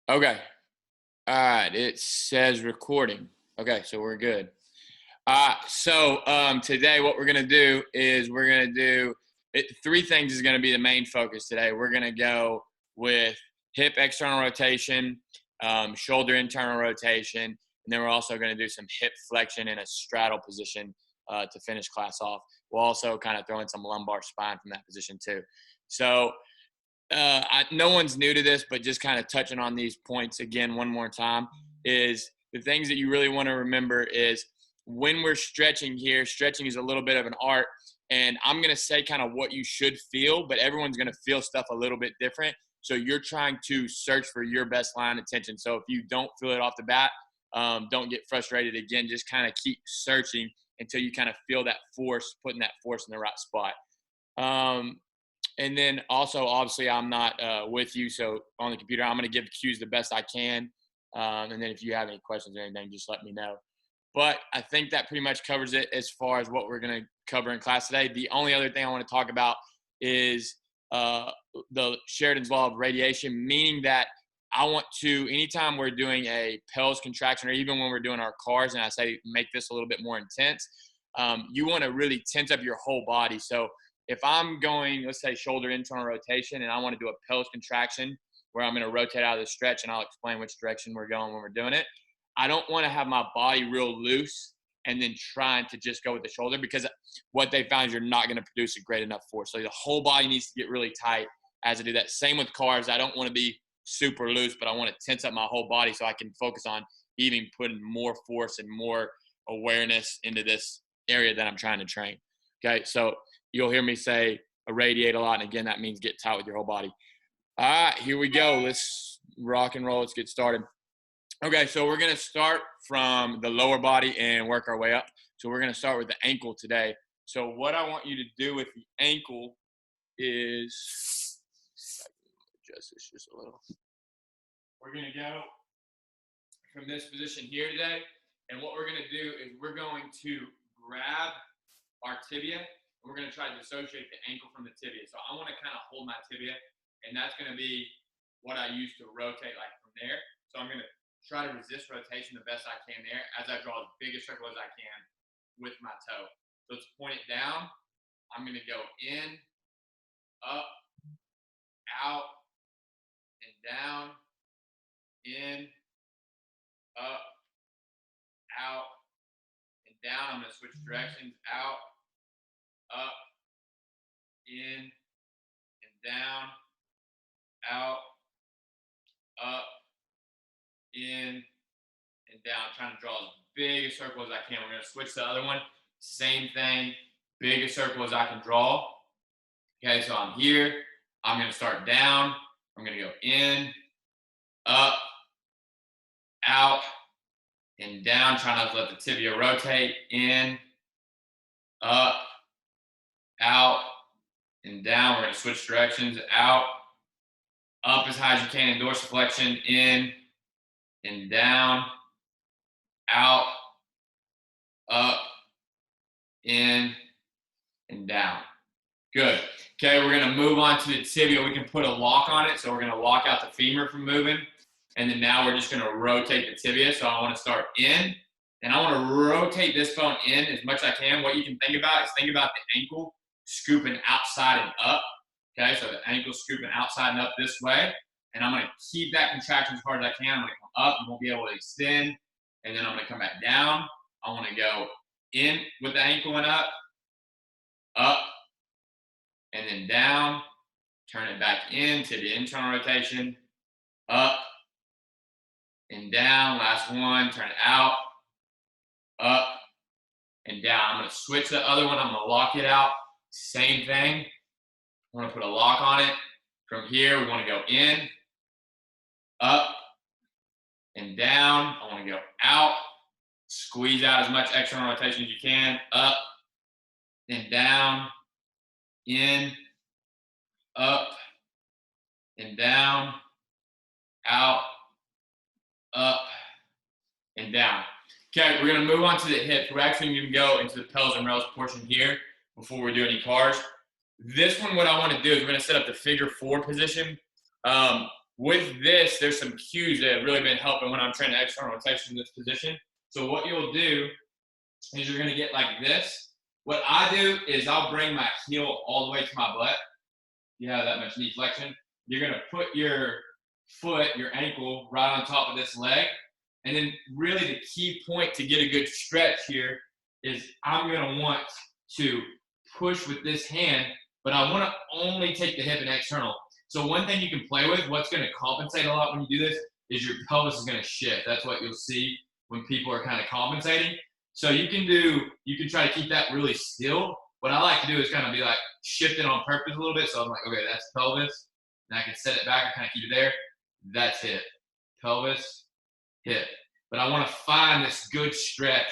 Okay. All right. It says recording. Okay, so we're good. Today what we're gonna do is we're gonna do three things is gonna be the main focus today. We're gonna go with hip external rotation, shoulder internal rotation, and then we're also gonna do some hip flexion in a straddle position to finish class off. We'll also kind of throw in some lumbar spine from that position too. So no one's new to this, but just kind of touching on these points again one more time is the things that you really want to remember is when we're stretching here, stretching is a little bit of an art. And I'm going to say kind of what you should feel, but everyone's going to feel stuff a little bit different. So you're trying to search for your best line of tension. So if you don't feel it off the bat, don't get frustrated again. Just kind of keep searching until you kind of feel that force, putting that force in the right spot. And then also, obviously, I'm not with you, so on the computer, I'm going to give cues the best I can. And then if you have any questions or anything, just let me know. But I think that pretty much covers it as far as what we're going to cover in class today. The only other thing I want to talk about is the Sheridan's law of radiation, meaning that I want to, anytime we're doing a pelvis contraction or even when we're doing our cars, and I say make this a little bit more intense, you want to really tense up your whole body. So if I'm going, let's say shoulder internal rotation, and I want to do a pelvis contraction where I'm going to rotate out of the stretch, and I'll explain which direction we're going when we're doing it. I don't want to have my body real loose and then trying to just go with the shoulder, because what they found is you're not going to produce a great enough force. So the whole body needs to get really tight as I do that. Same with cars. I don't want to be super loose, but I want to tense up my whole body so I can focus on even putting more force and more awareness into this area that I'm trying to train. Okay, so you'll hear me say irradiate a lot. And again, that means get tight with your whole body. All right, here we go. Let's rock and roll. Let's get started. Okay, so we're going to start from the lower body and work our way up. So we're going to start with the ankle today. So what I want you to do with the ankle is, adjust this just a little. We're going to go from this position here today. And what we're going to do is we're going to grab our tibia. We're going to try to dissociate the ankle from the tibia. So I want to kind of hold my tibia, and that's going to be what I use to rotate like from there. So I'm going to try to resist rotation the best I can there as I draw as big a circle as I can with my toe. So let's point it down. I'm going to go in, up, out, and down, in, up, out, and down. I'm going to switch directions, out, up, in, and down, out, up, in, and down. I'm trying to draw as big a circle as I can. We're going to switch to the other one. Same thing, big a circle as I can draw. Okay, so I'm here. I'm going to start down. I'm going to go in, up, out, and down. Try not to let the tibia rotate. In, up, out, and down. We're going to switch directions. Out, up as high as you can in dorsiflexion. In, and down, out, up, in, and down. Good. Okay, we're going to move on to the tibia. We can put a lock on it. So we're going to lock out the femur from moving. And then now we're just going to rotate the tibia. So I want to start in. And I want to rotate this bone in as much as I can. What you can think about is think about the ankle scooping outside and up. Okay, so the ankle scooping outside and up this way. And I'm going to keep that contraction as hard as I can. I'm going to come up. You won't be able to extend. And then I'm going to come back down. I want to go in with the ankle and up, and then down. Turn it back in to the internal rotation, up, and down. Last one. Turn it out, up, and down. I'm going to switch the other one. I'm going to lock it out. Same thing. I want to put a lock on it. From here, we want to go in, up, and down. I want to go out. Squeeze out as much external rotation as you can. Up and down. In, up, and down. Out, up, and down. Okay, we're going to move on to the hips. We're actually going to go into the pelvis and rails portion here before we do any cars. This one, what I want to do is we're going to set up the figure 4 position. With this, there's some cues that have really been helping when I'm training external rotation in this position. So what you'll do is you're gonna get like this. What I do is I'll bring my heel all the way to my butt. You have that much knee flexion. You're gonna put your foot, your ankle, right on top of this leg. And then really the key point to get a good stretch here is I'm gonna want to push with this hand, but I wanna only take the hip and external. So one thing you can play with, what's gonna compensate a lot when you do this, is your pelvis is gonna shift. That's what you'll see when people are kind of compensating. So you can try to keep that really still. What I like to do is kind of be like shifting on purpose a little bit. So I'm like, okay, that's pelvis. And I can set it back and kind of keep it there. That's hip. Pelvis, hip. But I want to find this good stretch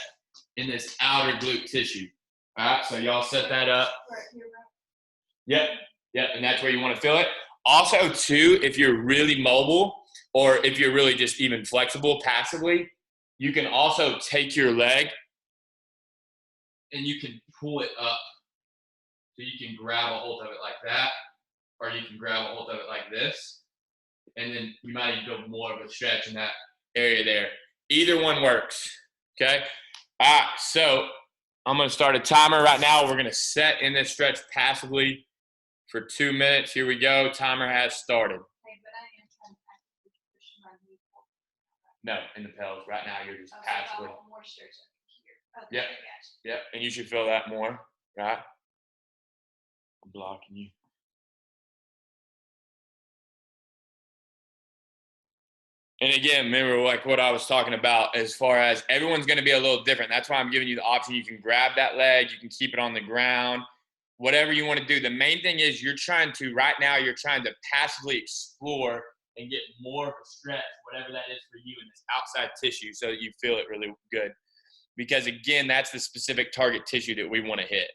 in this outer glute tissue. All right, so y'all set that up. Right here, right? Yep, and that's where you want to feel it. Also, too, if you're really mobile or if you're really just even flexible passively, you can also take your leg and you can pull it up. So you can grab a hold of it like that, or you can grab a hold of it like this, and then you might even build more of a stretch in that area there. Either one works, okay? All right, so I'm gonna start a timer right now. We're gonna set in this stretch passively for 2 minutes. Here we go, timer has started. Okay, but I am trying to actively push my knee forward. No, in the pelvis, right now you're just So passively. I want more stretch up here. Okay, Yep. I got you. Yep, and you should feel that more, right? I'm blocking you. And again, remember like what I was talking about as far as everyone's going to be a little different. That's why I'm giving you the option. You can grab that leg, you can keep it on the ground, whatever you want to do. The main thing is you're trying to passively explore and get more of a stretch, whatever that is for you in this outside tissue, so that you feel it really good. Because again, that's the specific target tissue that we want to hit.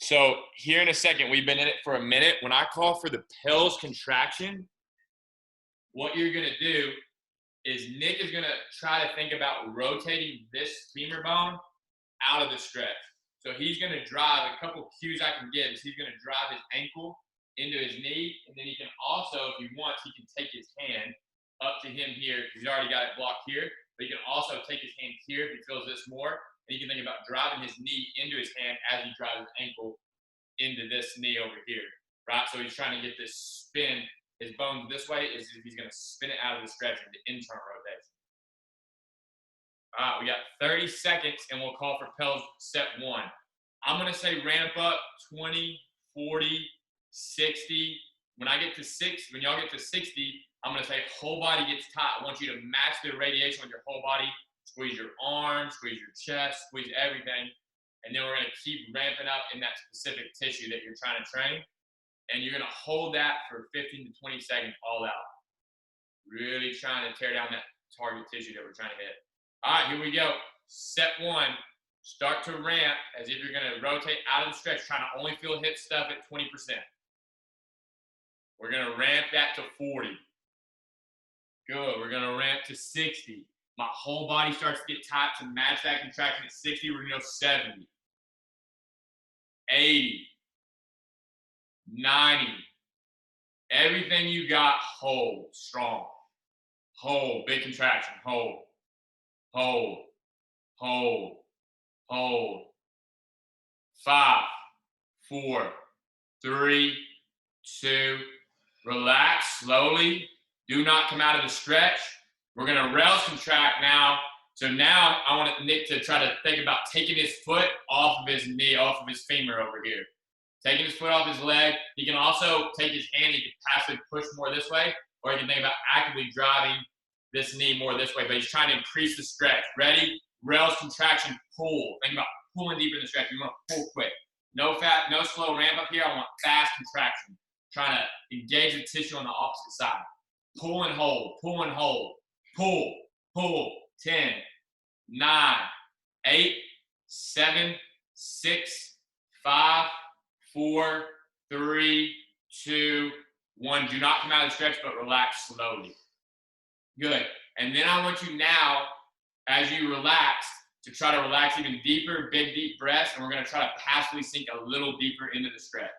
So here in a second, we've been in it for a minute. When I call for the pelvis contraction, what you're going to do is Nick is going to try to think about rotating this femur bone out of the stretch. So he's going to drive, a couple cues I can give is he's going to drive his ankle into his knee, and then he can also, if he wants, he can take his hand up to him here, because he's already got it blocked here, but he can also take his hand here if he feels this more, and he can think about driving his knee into his hand as he drives his ankle into this knee over here, right? So he's trying to get this spin. His bones this way is if he's going to spin it out of the stretch into internal rotation. All right, we got 30 seconds, and we'll call for pelvis set 1. I'm going to say ramp up 20, 40, 60. When y'all get to 60, I'm going to say whole body gets tight. I want you to match the radiation with your whole body. Squeeze your arms, squeeze your chest, squeeze everything. And then we're going to keep ramping up in that specific tissue that you're trying to train. And you're going to hold that for 15 to 20 seconds all out. Really trying to tear down that target tissue that we're trying to hit. All right, here we go. Set 1. Start to ramp as if you're going to rotate out of the stretch, trying to only feel hip stuff at 20%. We're going to ramp that to 40. Good. We're going to ramp to 60. My whole body starts to get tight to match that contraction at 60. We're going to go 70. 80. 90. Everything you got, hold. Strong. Hold. Big contraction. Hold. Hold. Hold. Hold. 5, 4, 3, 2. Relax slowly. Do not come out of the stretch. We're going to rails contract now. So now I want Nick to try to think about taking his foot off of his knee, off of his femur over here. Taking his foot off his leg. He can also take his hand. He can passively push more this way, or he can think about actively driving this knee more this way, but he's trying to increase the stretch. Ready? Rails contraction, pull. Think about pulling deeper in the stretch. You want to pull quick. No slow ramp up here. I want fast contraction. Trying to engage the tissue on the opposite side. Pull and hold, pull and hold. Pull, pull. 10, 9, 8, 7, 6, 5, 4, 3, 2, 1. Do not come out of the stretch, but relax slowly. Good. And then I want you now, as you relax, to try to relax even deeper, big, deep breaths, and we're going to try to passively sink a little deeper into the stretch.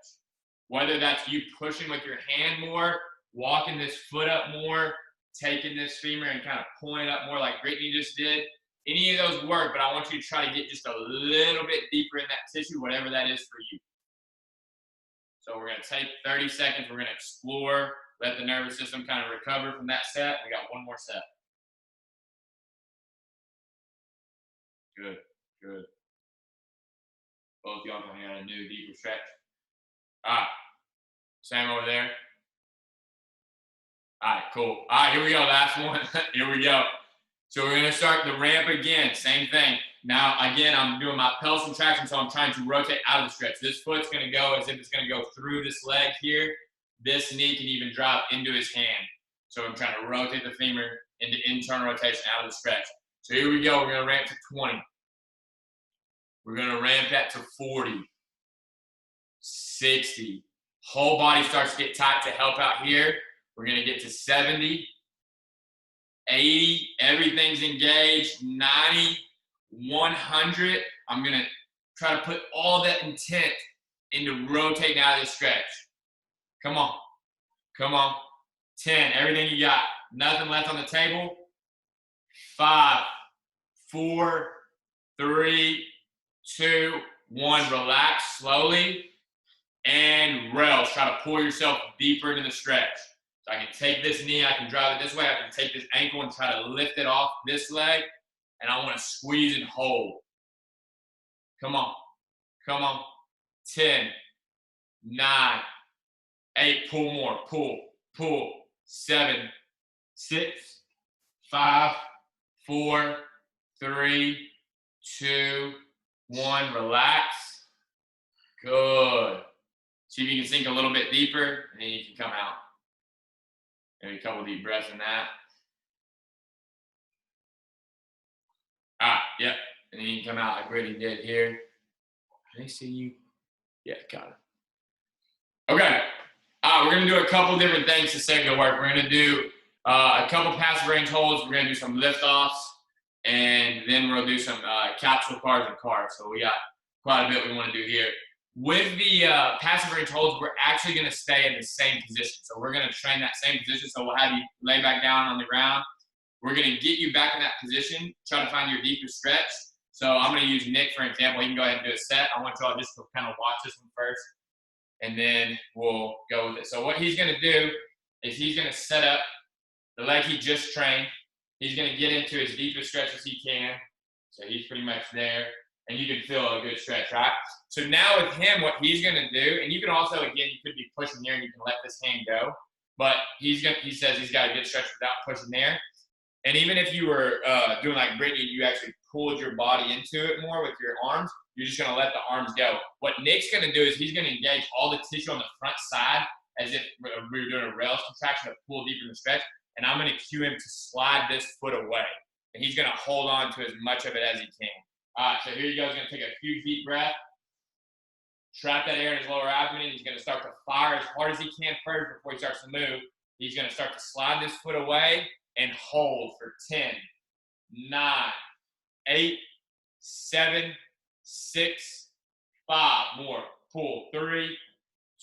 Whether that's you pushing with your hand more, walking this foot up more, taking this femur and kind of pulling it up more like Brittany just did. Any of those work, but I want you to try to get just a little bit deeper in that tissue, whatever that is for you. So we're going to take 30 seconds. We're going to explore, let the nervous system kind of recover from that set. We got one more set. Good, good. Both y'all coming out a new deeper stretch. All right, same over there. All right, cool. All right, here we go, last one. Here we go. So we're gonna start the ramp again, same thing. Now, again, I'm doing my pelvis contraction, so I'm trying to rotate out of the stretch. This foot's gonna go as if it's gonna go through this leg here. This knee can even drop into his hand. So I'm trying to rotate the femur into internal rotation out of the stretch. So here we go, we're gonna ramp to 20. We're gonna ramp that to 40, 60. Whole body starts to get tight to help out here. We're gonna get to 70, 80, everything's engaged, 90, 100. I'm gonna try to put all that intent into rotating out of this stretch. Come on, come on. 10, everything you got. Nothing left on the table. 5, 4, 3, 2, 1. Relax slowly and rails. Try to pull yourself deeper into the stretch. So I can take this knee, I can drive it this way, I can take this ankle and try to lift it off this leg, and I want to squeeze and hold. Come on, come on. 10, 9, 8, pull more, pull. 7, 6, 5, 4, 3, 2, 1. Relax. Good. See if you can sink a little bit deeper, and then you can come out. Maybe a couple deep breaths in that. Yep. And then you can come out like Brittany did here. Can they see you? Yeah, got it. Okay. We're going to do a couple different things to save the work. We're going to do a couple passive range holds. We're going to do some lift offs. And then we'll do some capsule cars and cars. So we got quite a bit we want to do here. With the passive range holds, we're actually going to stay in the same position. So we're going to train that same position. So we'll have you lay back down on the ground. We're going to get you back in that position, try to find your deepest stretch. So I'm going to use Nick for example. He can go ahead and do a set. I want y'all just to kind of watch this one first, and then we'll go with it. So what he's going to do is he's going to set up the leg he just trained. He's going to get into his deepest stretch as he can. So he's pretty much there. And you can feel a good stretch, right? So now with him, what he's going to do, and you can also, again, you could be pushing here and you can let this hand go. But he says he's got a good stretch without pushing there. And even if you were doing like Brittany, you actually pulled your body into it more with your arms, you're just going to let the arms go. What Nick's going to do is he's going to engage all the tissue on the front side as if we were doing a rails contraction to pull deep in the stretch. And I'm going to cue him to slide this foot away. And he's going to hold on to as much of it as he can. All right, so here you go. He's going to take a huge deep breath. Trap that air in his lower abdomen. He's going to start to fire as hard as he can first before he starts to move. He's going to start to slide this foot away and hold for 10, 9, 8, 7, 6, 5. More. Pull. 3,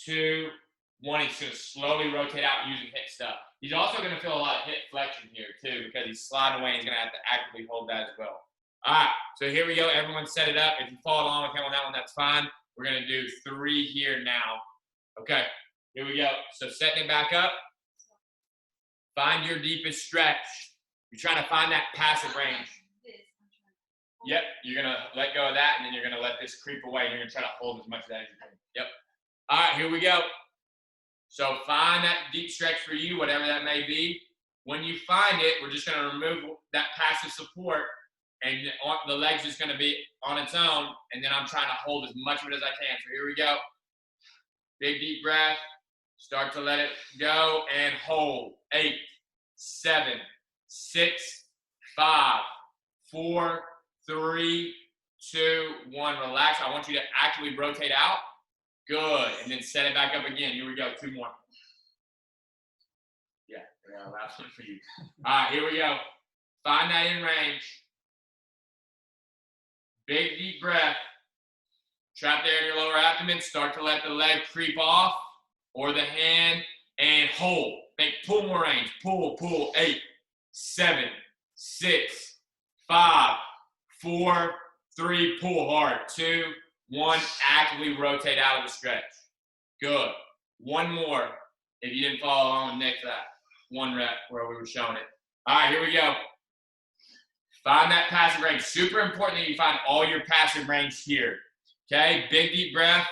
2, 1. He's going to slowly rotate out using hip stuff. He's also going to feel a lot of hip flexion here too because he's sliding away and he's going to have to actively hold that as well. All right, so here we go. Everyone set it up. If you follow along with him on that one, that's fine. We're going to do 3 here now. Okay, here we go. So setting it back up. Find your deepest stretch. You're trying to find that passive range. Yep, you're going to let go of that, and then you're going to let this creep away. And you're going to try to hold as much of that as you can. Yep. All right, here we go. So find that deep stretch for you, whatever that may be. When you find it, we're just going to remove that passive support, and the leg's just going to be on its own, and then I'm trying to hold as much of it as I can. So here we go. Big deep breath. Start to let it go and hold. 8, 7, 6, 5, 4, 3, 2, 1. Relax. I want you to actively rotate out. Good. And then set it back up again. Here we go. 2 more. Yeah, last one for you. All right, here we go. Find that in range. Big deep breath. Trap there in your lower abdomen. Start to let the leg creep off or the hand. and hold. Think pull more range. Pull, pull. 8, 7, 6, 5, 4, 3. Pull hard. 2, 1. Actively rotate out of the stretch. Good. One more. If you didn't follow along with Nick, that 1 rep where we were showing it. All right, here we go. Find that passive range. Super important that you find all your passive range here. Okay, big deep breath.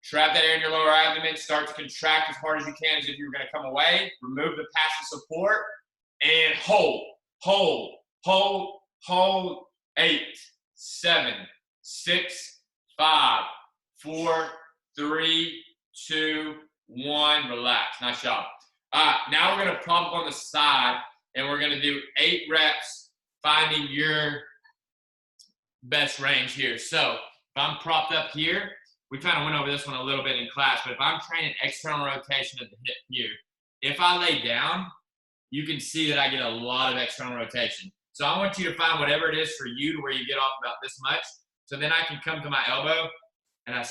Trap that air in your lower abdomen. Start to contract as hard as you can as if you were going to come away. Remove the passive support and hold, hold, hold, hold. 8, 7, 6, 5, 4, 3, 2, 1. Relax. Nice job. Now we're going to pump on the side, and we're going to do 8 reps, finding your best range here. So if I'm propped up here, we kind of went over this one a little bit in class, but if I'm training external rotation at the hip here, if I lay down, you can see that I get a lot of external rotation. So I want you to find whatever it is for you to where you get off about this much. So then I can come to my elbow, and it's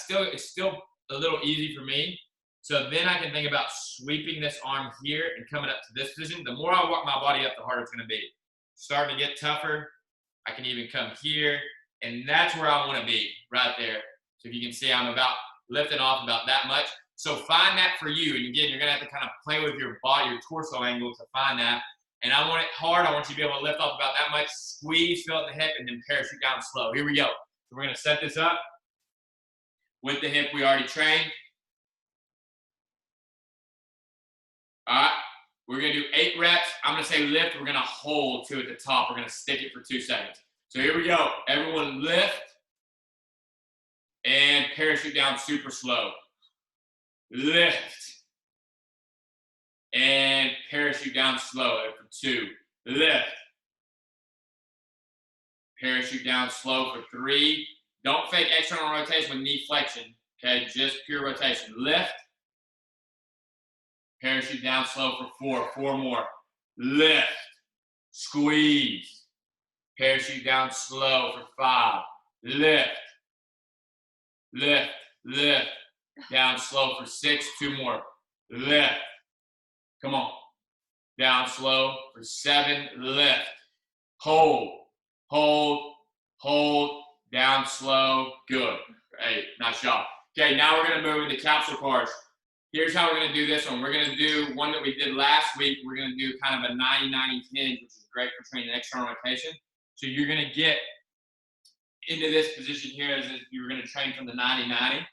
still a little easy for me. So then I can think about sweeping this arm here and coming up to this position. The more I walk my body up, the harder it's going to be. Starting to get tougher. I can even come here, and that's where I want to be, right there. So if you can see, I'm about lifting off about that much. So find that for you. And again, you're going to have to kind of play with your body, your torso angle to find that. And I want it hard. I want you to be able to lift off about that much. Squeeze, feel at the hip, and then parachute down slow. Here we go. So we're going to set this up with the hip we already trained. All right. We're going to do 8 reps. I'm going to say lift. We're going to hold 2 at the top. We're going to stick it for 2 seconds. So here we go. Everyone lift and parachute down super slow. Lift and parachute down slow for 2. Lift. Parachute down slow for 3. Don't fake external rotation with knee flexion. Okay, just pure rotation. Lift. Parachute down slow for 4. 4 more. Lift. Squeeze. Parachute down slow for 5. Lift. Lift. Lift. Down slow for 6. 2 more. Lift. Come on. Down slow for 7. Lift. Hold. Hold. Hold. Down slow. Good. 8. Nice job. Okay, now we're going to move into capsule cars. Here's how we're going to do this one. We're going to do one that we did last week. We're going to do kind of a 90-90 hinge, which is great for training external rotation. So you're going to get into this position here as if you were going to train from the 90-90.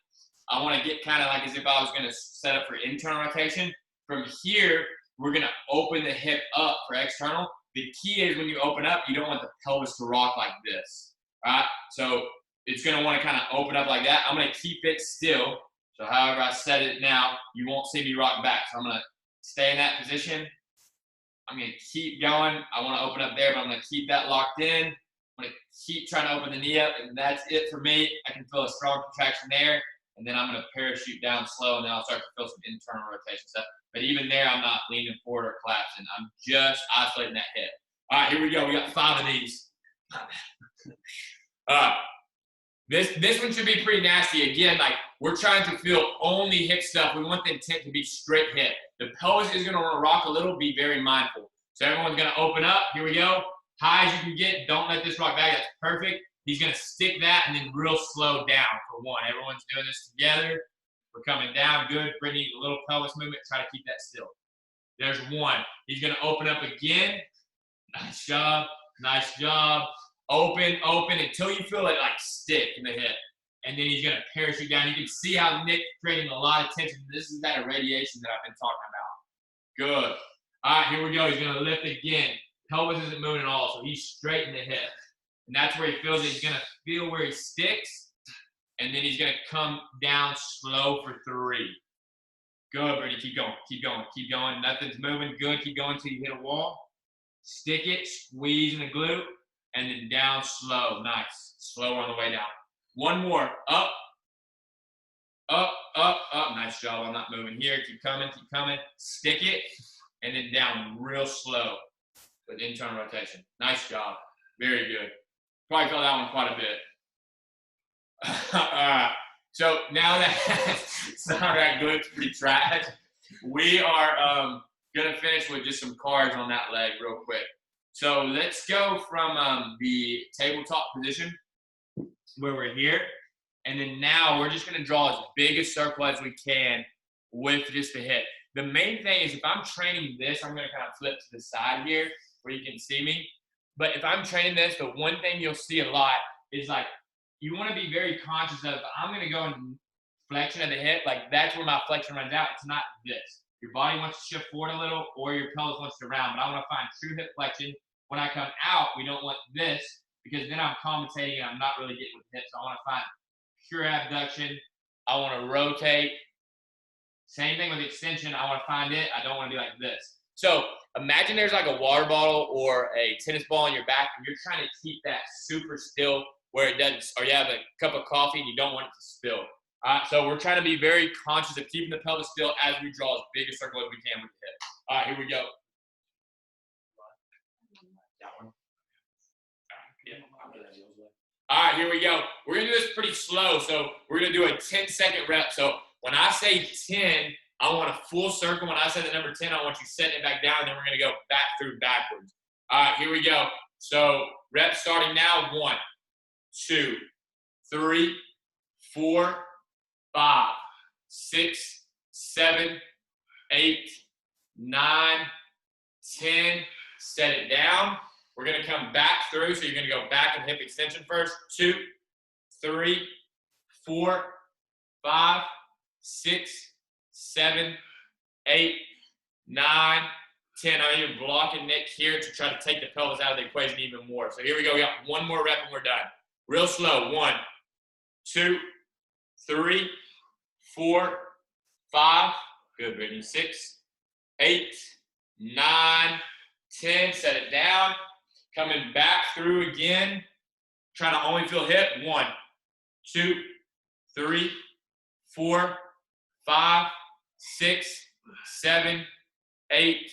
I want to get kind of like as if I was going to set up for internal rotation. From here, we're going to open the hip up for external. The key is when you open up, you don't want the pelvis to rock like this. Right? So it's going to want to kind of open up like that. I'm going to keep it still. So however I set it now, you won't see me rock back. So I'm going to stay in that position. I'm going to keep going. I want to open up there, but I'm going to keep that locked in. I'm going to keep trying to open the knee up, and that's it for me. I can feel a strong contraction there, and then I'm going to parachute down slow, and then I'll start to feel some internal rotation stuff. But even there, I'm not leaning forward or collapsing. I'm just isolating that hip. All right, here we go. We got 5 of these. This one should be pretty nasty. Again, like we're trying to feel only hip stuff. We want the intent to be straight hip. The pelvis is going to want to rock a little. Be very mindful. So everyone's going to open up. Here we go. High as you can get. Don't let this rock back. That's perfect. He's going to stick that and then real slow down for 1. Everyone's doing this together. We're coming down. Good. Brittany, a little pelvis movement. Try to keep that still. There's 1. He's going to open up again. Nice job. Nice job. Open, open until you feel it like stick in the hip. And then he's going to parachute down. You can see how Nick's creating a lot of tension. This is that irradiation that I've been talking about. Good. All right, here we go. He's going to lift again. Pelvis isn't moving at all, so he's straight in the hip. And that's where he feels it. He's going to feel where he sticks. And then he's going to come down slow for 3. Good, Brittany. Keep going. Keep going. Keep going. Nothing's moving. Good. Keep going until you hit a wall. Stick it. Squeeze in the glute. And then down slow. Nice. Slower on the way down. 1 more. Up. Up, up, up. Nice job. I'm not moving here. Keep coming. Keep coming. Stick it. And then down real slow with internal rotation. Nice job. Very good. Probably felt that one quite a bit. All right. So now that, sorry, that glute's pretty trash. We are gonna finish with just some cards on that leg real quick. So let's go from the tabletop position where we're here, and then now we're just gonna draw as big a circle as we can with just the hip. The main thing is if I'm training this, I'm gonna kind of flip to the side here where you can see me. But if I'm training this, the one thing you'll see a lot is like you want to be very conscious of I'm gonna go in flexion of the hip, like that's where my flexion runs out. It's not this. Your body wants to shift forward a little or your pelvis wants to round, but I want to find true hip flexion. When I come out, we don't want this because then I'm compensating and I'm not really getting with the hips. So I want to find pure abduction. I want to rotate. Same thing with extension. I want to find it. I don't want to be like this. So imagine there's like a water bottle or a tennis ball on your back and you're trying to keep that super still where it doesn't, or you have a cup of coffee and you don't want it to spill. So we're trying to be very conscious of keeping the pelvis still as we draw as big a circle as we can with the hip. All right, here we go. All right, here we go. We're going to do this pretty slow. So we're going to do a 10-second rep. So when I say 10, I want a full circle. When I say the number 10, I want you setting it back down, and then we're going to go back through backwards. All right, here we go. So reps starting now. 1, 2, 3, 4, 5, 6, 7, 8, 9, 10. Set it down. We're going to come back through. So you're going to go back and hip extension first. 2, 3, 4, 5, 6, 7, 8, 9, 10. I know you're blocking Nick here to try to take the pelvis out of the equation even more. So here we go. We got one more rep and we're done. Real slow. 1, 2, 3, 4, 5. Good, Brittany. 6, 8, 9, 10. Set it down. Coming back through again. Trying to only feel hip. 1, 2, 3, 4, 5, 6, 7, 8,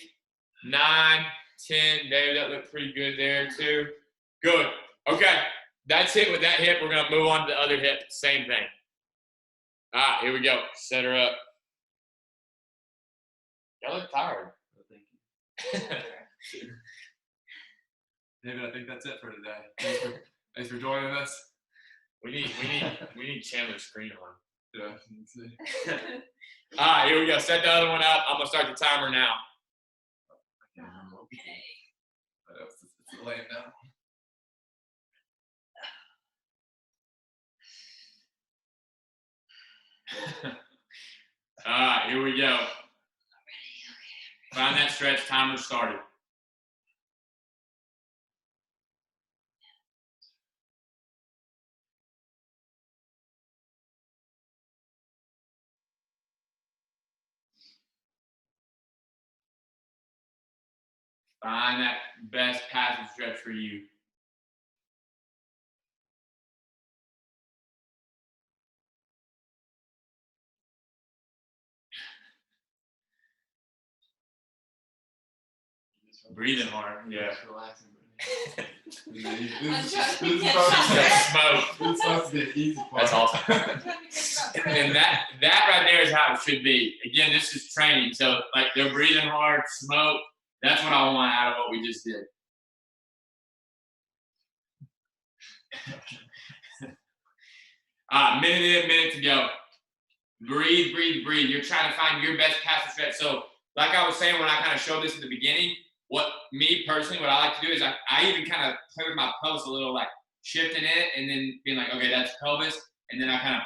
9, 10. Dave, that looked pretty good there too. Good. Okay, that's it with that hip. We're going to move on to the other hip. Same thing. All right, here we go. Set her up. Y'all look tired. Thank you. David, I think that's it for today. Thanks for joining us. We need Chandler's screen on. Yeah, let's see. All right, here we go. Set the other one up. I'm gonna start the timer now. Okay. It's laying down. All right, here we go. Find that stretch. Timer started. Find that best passive stretch for you. Breathing hard. Yeah. Just relaxing. I'm trying to This is catch Smoke. supposed to be an easy part. That's awesome. I'm trying to catch my And breath. that right there is how it should be. Again, this is training. So like they're breathing hard, smoke. That's what I want out of what we just did. Minute to go. Breathe, breathe, breathe. You're trying to find your best passive stretch. So like I was saying when I kind of showed this at the beginning, what me personally, what I like to do is I even kind of play with my pelvis a little, like shifting it and then being like, okay, that's pelvis. And then I kind of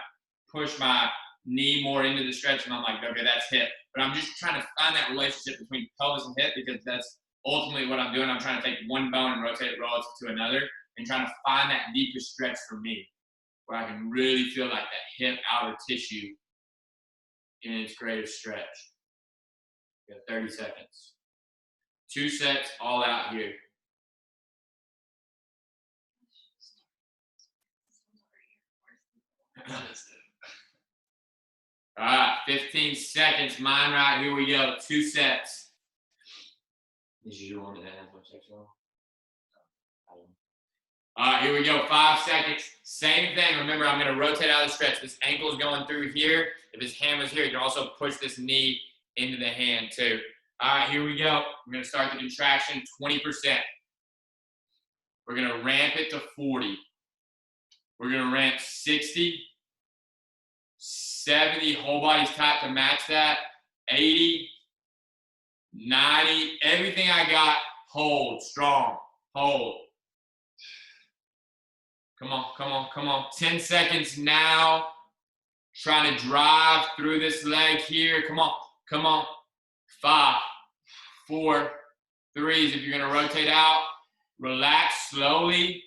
push my knee more into the stretch and I'm like, okay, that's hip. But I'm just trying to find that relationship between pelvis and hip because that's ultimately what I'm doing. I'm trying to take one bone and rotate it relative to another and trying to find that deepest stretch for me where I can really feel like that hip outer tissue in its greatest stretch. We got 30 seconds. 2 sets all out here. All right, 15 seconds. Mine right here we go. 2 sets. This is your one that has much extra. All right, here we go. 5 seconds. Same thing. Remember, I'm going to rotate out of the stretch. This ankle is going through here. If his hand was here, you can also push this knee into the hand too. All right, here we go. We're gonna start the contraction, 20%. We're gonna ramp it to 40. We're gonna ramp 60, 70, whole body's tight to match that, 80, 90, everything I got, hold, strong, hold. Come on, come on, come on. 10 seconds now. Trying to drive through this leg here. Come on, come on. 5, 4, 3. If you're gonna rotate out, relax slowly.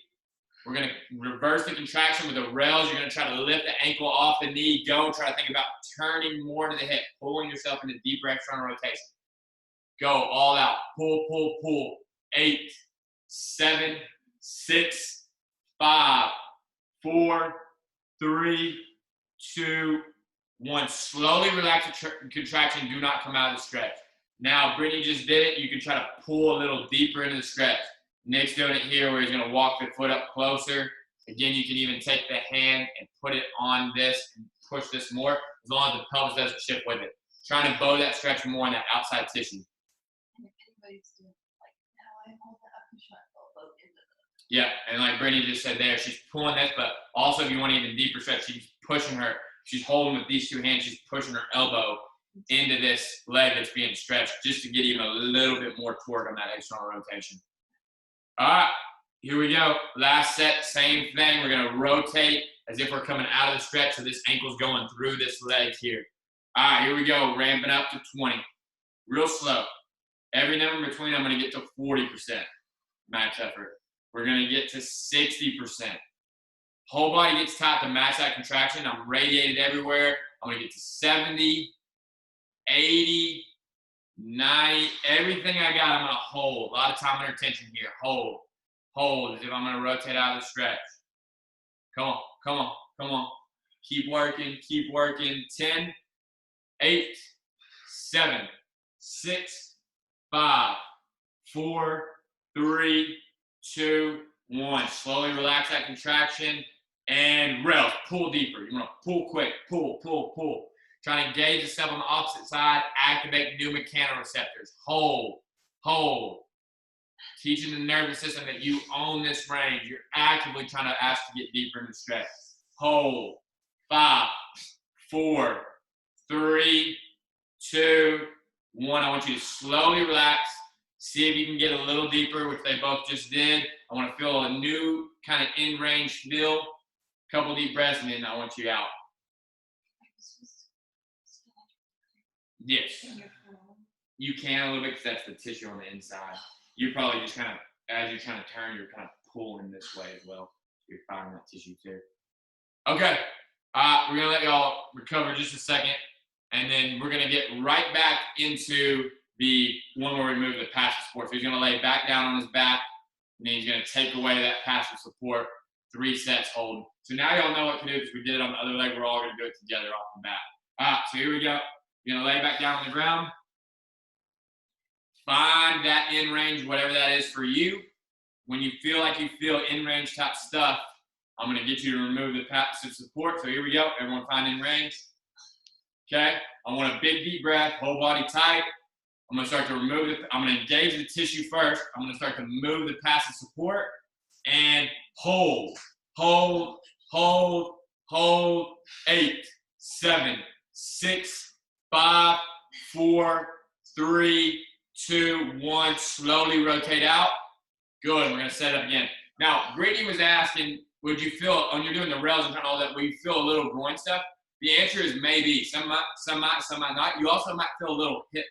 We're gonna reverse the contraction with the rails. You're gonna try to lift the ankle off the knee. Go, try to think about turning more to the hip, pulling yourself into deeper external rotation. Go, all out. Pull, pull, pull. 8, 7, 6, 5, 4, 3, 2, 1. Slowly relax the contraction. Do not come out of the stretch. Now, Brittany just did it. You can try to pull a little deeper into the stretch. Nick's doing it here where he's going to walk the foot up closer. Again, you can even take the hand and put it on this and push this more as long as the pelvis doesn't shift with it. Trying to bow that stretch more on that outside tissue. And if anybody's doing like now, I hold that up and shut elbow into the. Yeah, and like Brittany just said there, she's pulling this, but also if you want even deeper stretch, she's pushing her. She's holding with these two hands. She's pushing her elbow into this leg that's being stretched just to get even a little bit more torque on that external rotation. All right, here we go. Last set, same thing. We're going to rotate as if we're coming out of the stretch, so this ankle's going through this leg here. All right, here we go. Ramping up to 20. Real slow. Every number in between, I'm going to get to 40% max effort. We're going to get to 60%. Whole body gets tight to match that contraction. I'm radiated everywhere. I'm going to get to 70, 80, 90. Everything I got, I'm going to hold. A lot of time under tension here. Hold. Hold as if I'm going to rotate out of the stretch. Come on. Come on. Come on. Keep working. Keep working. 10, 8, 7, 6, 5, 4, 3, 2, 1. Slowly relax that contraction and rails. Pull deeper. You want to pull quick. Pull, pull, pull. Try to engage yourself on the opposite side. Activate new mechanoreceptors. Hold. Hold. Teaching the nervous system that you own this range. You're actively trying to ask to get deeper into stretch. Hold. 5, 4, 3, 2, 1. I want you to slowly relax. See if you can get a little deeper, which they both just did. I want to feel a new kind of in-range feel. Couple deep breaths, and then I want you out. Yes. You can a little bit because that's the tissue on the inside. You probably just kind of, as you're trying to turn, you're kind of pulling this way as well. You're firing that tissue too. Okay. We're going to let y'all recover just a second, and then we're going to get right back into the one where we move the passive support. So he's going to lay back down on his back, and then he's going to take away that passive support. 3 sets hold. So now y'all know what to do because we did it on the other leg. We're all going to do it together off the bat. All right, so here we go. You're going to lay back down on the ground. Find that in range, whatever that is for you. When you feel like you feel in range type stuff, I'm going to get you to remove the passive support. So here we go. Everyone find in range. Okay. I want a big deep breath, whole body tight. I'm going to start to remove it. I'm going to engage the tissue first. I'm going to start to move the passive support and hold, hold, hold, hold. 8, 7, 6, 5, 4, 3, 2, 1. Slowly rotate out. Good. We're going to set it up again. Now, Brittany was asking, would you feel, when you're doing the rails and all that, will you feel a little groin stuff? The answer is maybe. Some might, some might not. You also might feel a little hip,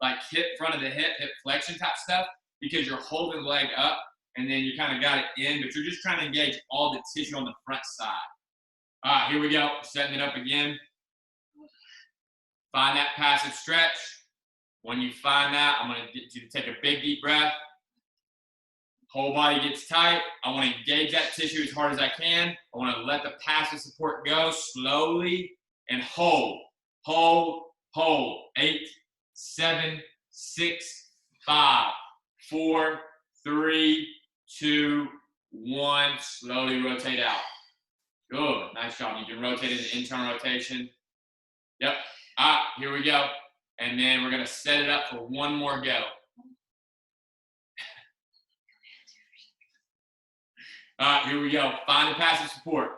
like hip, front of the hip, hip flexion type stuff, because you're holding the leg up and then you kind of got it in, but you're just trying to engage all the tissue on the front side. All right, here we go. Setting it up again. Find that passive stretch. When you find that, I'm going to get you to take a big deep breath. Whole body gets tight. I want to engage that tissue as hard as I can. I want to let the passive support go slowly and hold, hold, hold. 8, 7, 6, 5, 4, 3, 2, 1. Slowly rotate out. Good. Nice job. You can rotate into internal rotation. Yep. All right, here we go. And then we're gonna set it up for one more go. All right, here we go. Find the passive support.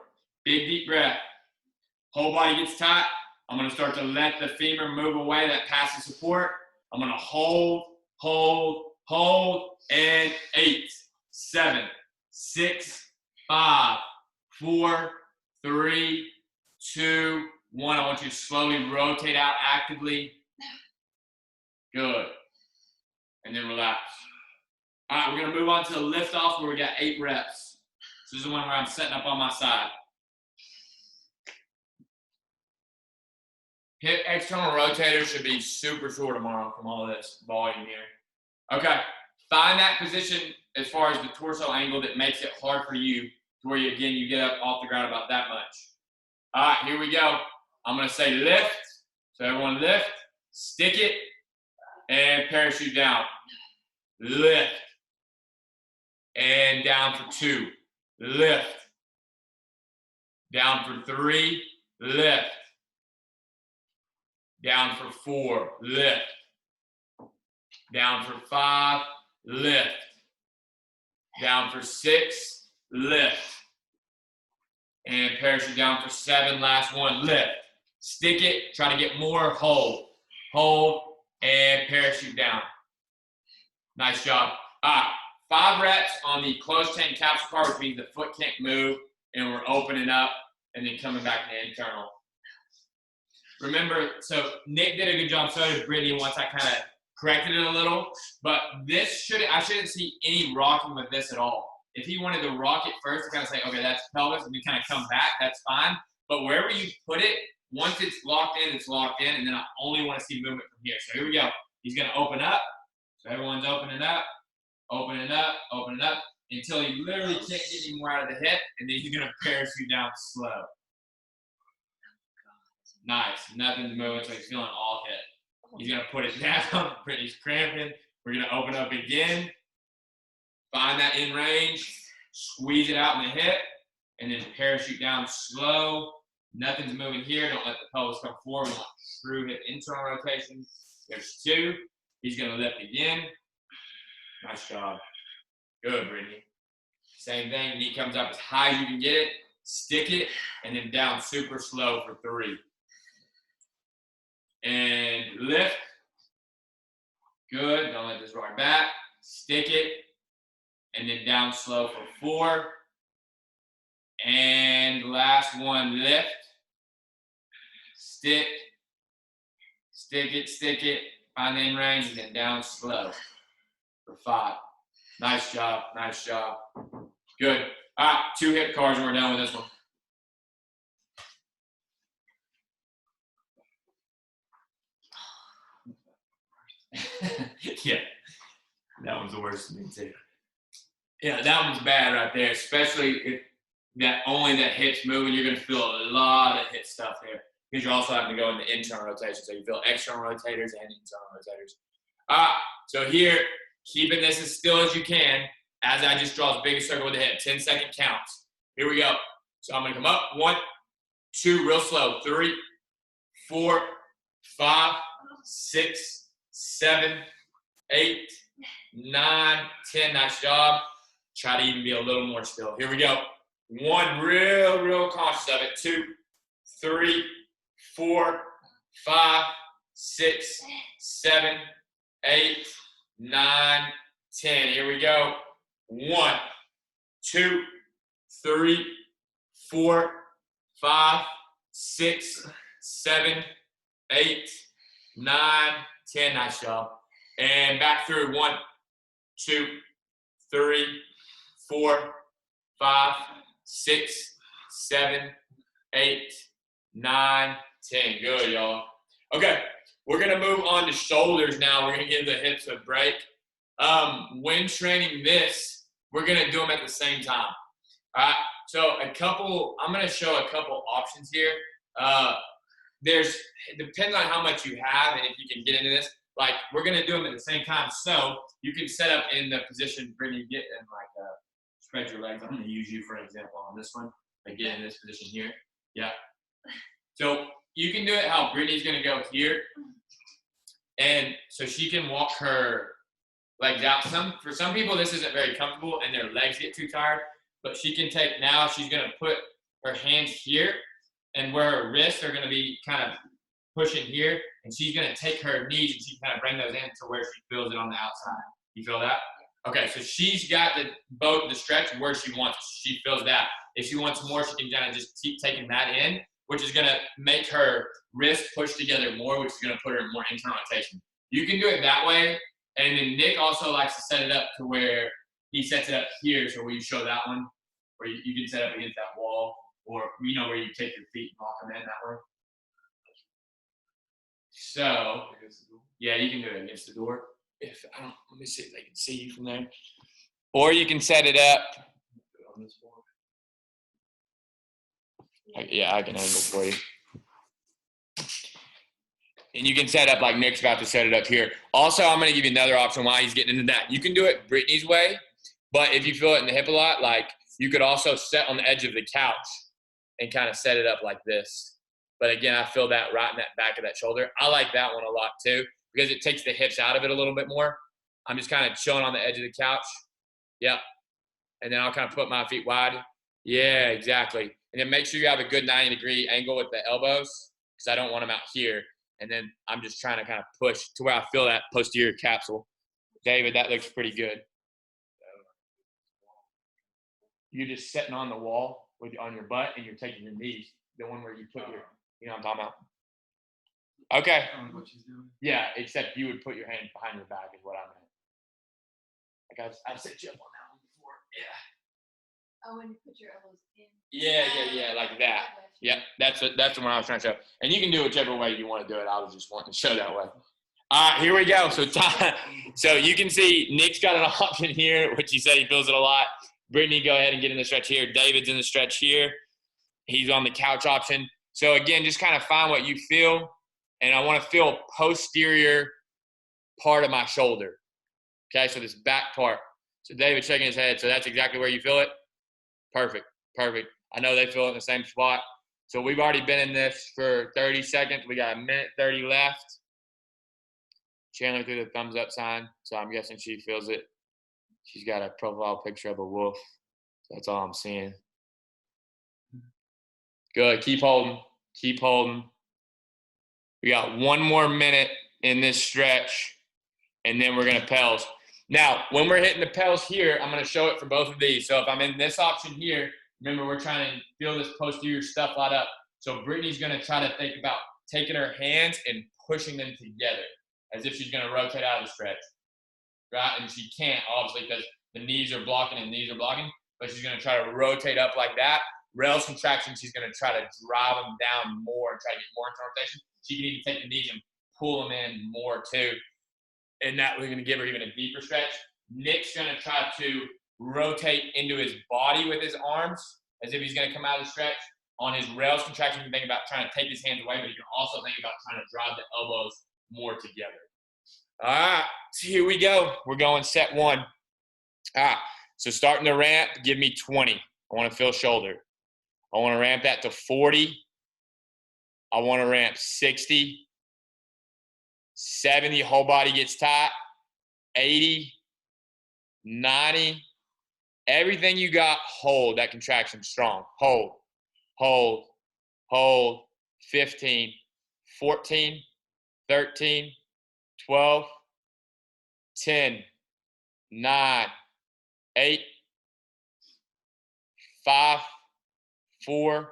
Big, deep breath. Whole body gets tight. I'm gonna start to let the femur move away, that passive support. I'm gonna hold, and 8, 7, 6, 5, 4, 3, 2, 1. I want you to slowly rotate out actively. Good. And then relax. All right, we're gonna move on to the lift off where we got 8 reps. This is the one where I'm setting up on my side. Hip external rotator should be super sore tomorrow from all this volume here. Okay, find that position as far as the torso angle that makes it hard for you to where you, again, you get up off the ground about that much. All right, here we go. I'm gonna say lift. So everyone lift, stick it, and parachute down. Lift. And down for 2. Lift. Down for 3. Lift. Down for 4, lift. Down for 5, lift. Down for 6, lift. And parachute down for 7, last one, lift. Stick it, try to get more, hold. Hold, and parachute down. Nice job. All right, 5 reps on the closed chain capsule car, which means the foot can't move, and we're opening up, and then coming back to internal. Remember, so Nick did a good job, so did Brittany, once I kind of corrected it a little, but I shouldn't see any rocking with this at all. If he wanted to rock it first, to kind of say, okay, that's pelvis, and then kind of come back, that's fine. But wherever you put it, once it's locked in, and then I only want to see movement from here. So here we go. He's going to open up. So everyone's opening up, until he literally can't get any more out of the hip, and then he's going to parachute down slow. Nice, nothing's moving, so he's feeling all hip. He's gonna put it down, Brittany's cramping. We're gonna open up again, find that in range, squeeze it out in the hip, and then parachute down slow. Nothing's moving here, don't let the pelvis come forward. We want true hip internal rotation. There's 2, he's gonna lift again. Nice job, good, Brittany. Same thing, knee comes up as high as you can get it, stick it, and then down super slow for 3. And lift. Good. Don't let this rock back. Stick it. And then down slow for 4. And last one, lift. Stick. Stick it. Find the in range and then down slow for 5. Nice job. Good. All right, 2 hip cars and we're done with this one. Yeah, that one's the worst to me too. Yeah, that one's bad right there, especially if only that hip's moving. You're going to feel a lot of hip stuff there because you're also having to go into internal rotation. So you feel external rotators and internal rotators. So here, keeping this as still as you can as I just draw the biggest circle with the hip. 10-second counts. Here we go. So I'm going to come up. 1, 2, real slow. 3, 4, 5, 6, 7, 8, 9, 10. Nice job. Try to even be a little more still. Here we go. 1, real cautious of it. 2, 3, 4, 5, 6, 7, 8, 9, 10. Here we go. 1, 2, 3, 4, 5, 6, 7, 8, 9, 10. Nice job. And back through. 1, 2, 3, 4, 5, 6, 7, 8, 9, 10. Good, y'all. Okay, we're going to move on to shoulders now. We're going to give the hips a break. When training this, we're going to do them at the same time. All right, so I'm going to show a couple options here. It depends on how much you have and if you can get into this. Like, we're going to do them at the same time. So you can set up in the position, Brittany, get in spread your legs. I'm going to use you for an example on this one. Like, get in this position here. Yeah. So you can do it how Brittany's going to go here. And so she can walk her legs out. For some people, this isn't very comfortable and their legs get too tired, but she can take, now she's gonna put her hands here and where her wrists are gonna be kind of pushing here, and she's gonna take her knees and she can kind of bring those in to where she feels it on the outside. You feel that? Okay, so she's got the stretch where she wants it. She feels that. If she wants more, she can kind of just keep taking that in, which is gonna make her wrists push together more, which is gonna put her in more internal rotation. You can do it that way, and then Nick also likes to set it up to where he sets it up here. So will you show that one? Where you can set up against that wall, or where you take your feet and lock them in that way. So yeah, you can do it against the door. If I don't, let me see if they can see you from there. Or you can set it up. Yeah, I can angle for you. And you can set up like Nick's about to set it up here. Also, I'm going to give you another option while he's getting into that. You can do it Brittany's way, but if you feel it in the hip a lot, like you could also set on the edge of the couch and kind of set it up like this. But again, I feel that right in that back of that shoulder. I like that one a lot too because it takes the hips out of it a little bit more. I'm just kind of chilling on the edge of the couch. Yep. And then I'll kind of put my feet wide. Yeah, exactly. And then make sure you have a good 90-degree angle with the elbows because I don't want them out here. And then I'm just trying to kind of push to where I feel that posterior capsule. David, that looks pretty good. You're just sitting on the wall on your butt and you're taking your knees. The one where you put your, you know what I'm talking about? Okay. What she's doing. Yeah, except you would put your hand behind your back is what I meant. Like I set you up on that one before. Yeah. Oh, when you put your elbows in. Yeah, like that. Yep, that's the one I was trying to show. And you can do whichever way you want to do it. I was just wanting to show that way. All right, here we go. So you can see Nick's got an option here, which he said he feels it a lot. Brittany, go ahead and get in the stretch here. David's in the stretch here. He's on the couch option. So again, just kind of find what you feel. And I want to feel posterior part of my shoulder. Okay, so this back part. So David's shaking his head. So that's exactly where you feel it? Perfect. I know they feel it in the same spot. So we've already been in this for 30 seconds. We got 1:30 left. Chandler threw the thumbs up sign, so I'm guessing she feels it. She's got a profile picture of a wolf. That's all I'm seeing. Good. Keep holding. We got 1 more minute in this stretch, and then we're going to pels. Now, when we're hitting the pels here, I'm going to show it for both of these. So if I'm in this option here, remember we're trying to feel this posterior stuff light up. So Brittany's going to try to think about taking her hands and pushing them together as if she's going to rotate out of the stretch. Right? And she can't, obviously, because the knees are blocking and knees are blocking, but she's going to try to rotate up like that. Rails contraction, she's going to try to drive them down more and try to get more into rotation. She can even take the knees and pull them in more too. And that we're going to give her even a deeper stretch. Nick's going to try to rotate into his body with his arms as if he's going to come out of the stretch. On his rails contraction, you can think about trying to take his hands away, but you can also think about trying to drive the elbows more together. All right, so here we go. We're going set 1. All right, so starting the ramp, give me 20. I want to feel shoulder. I want to ramp that to 40. I want to ramp 60. 70, whole body gets tight. 80, 90. Everything you got, hold that contraction strong. Hold. 15, 14, 13, 12, 10, 9, 8, 5, 4,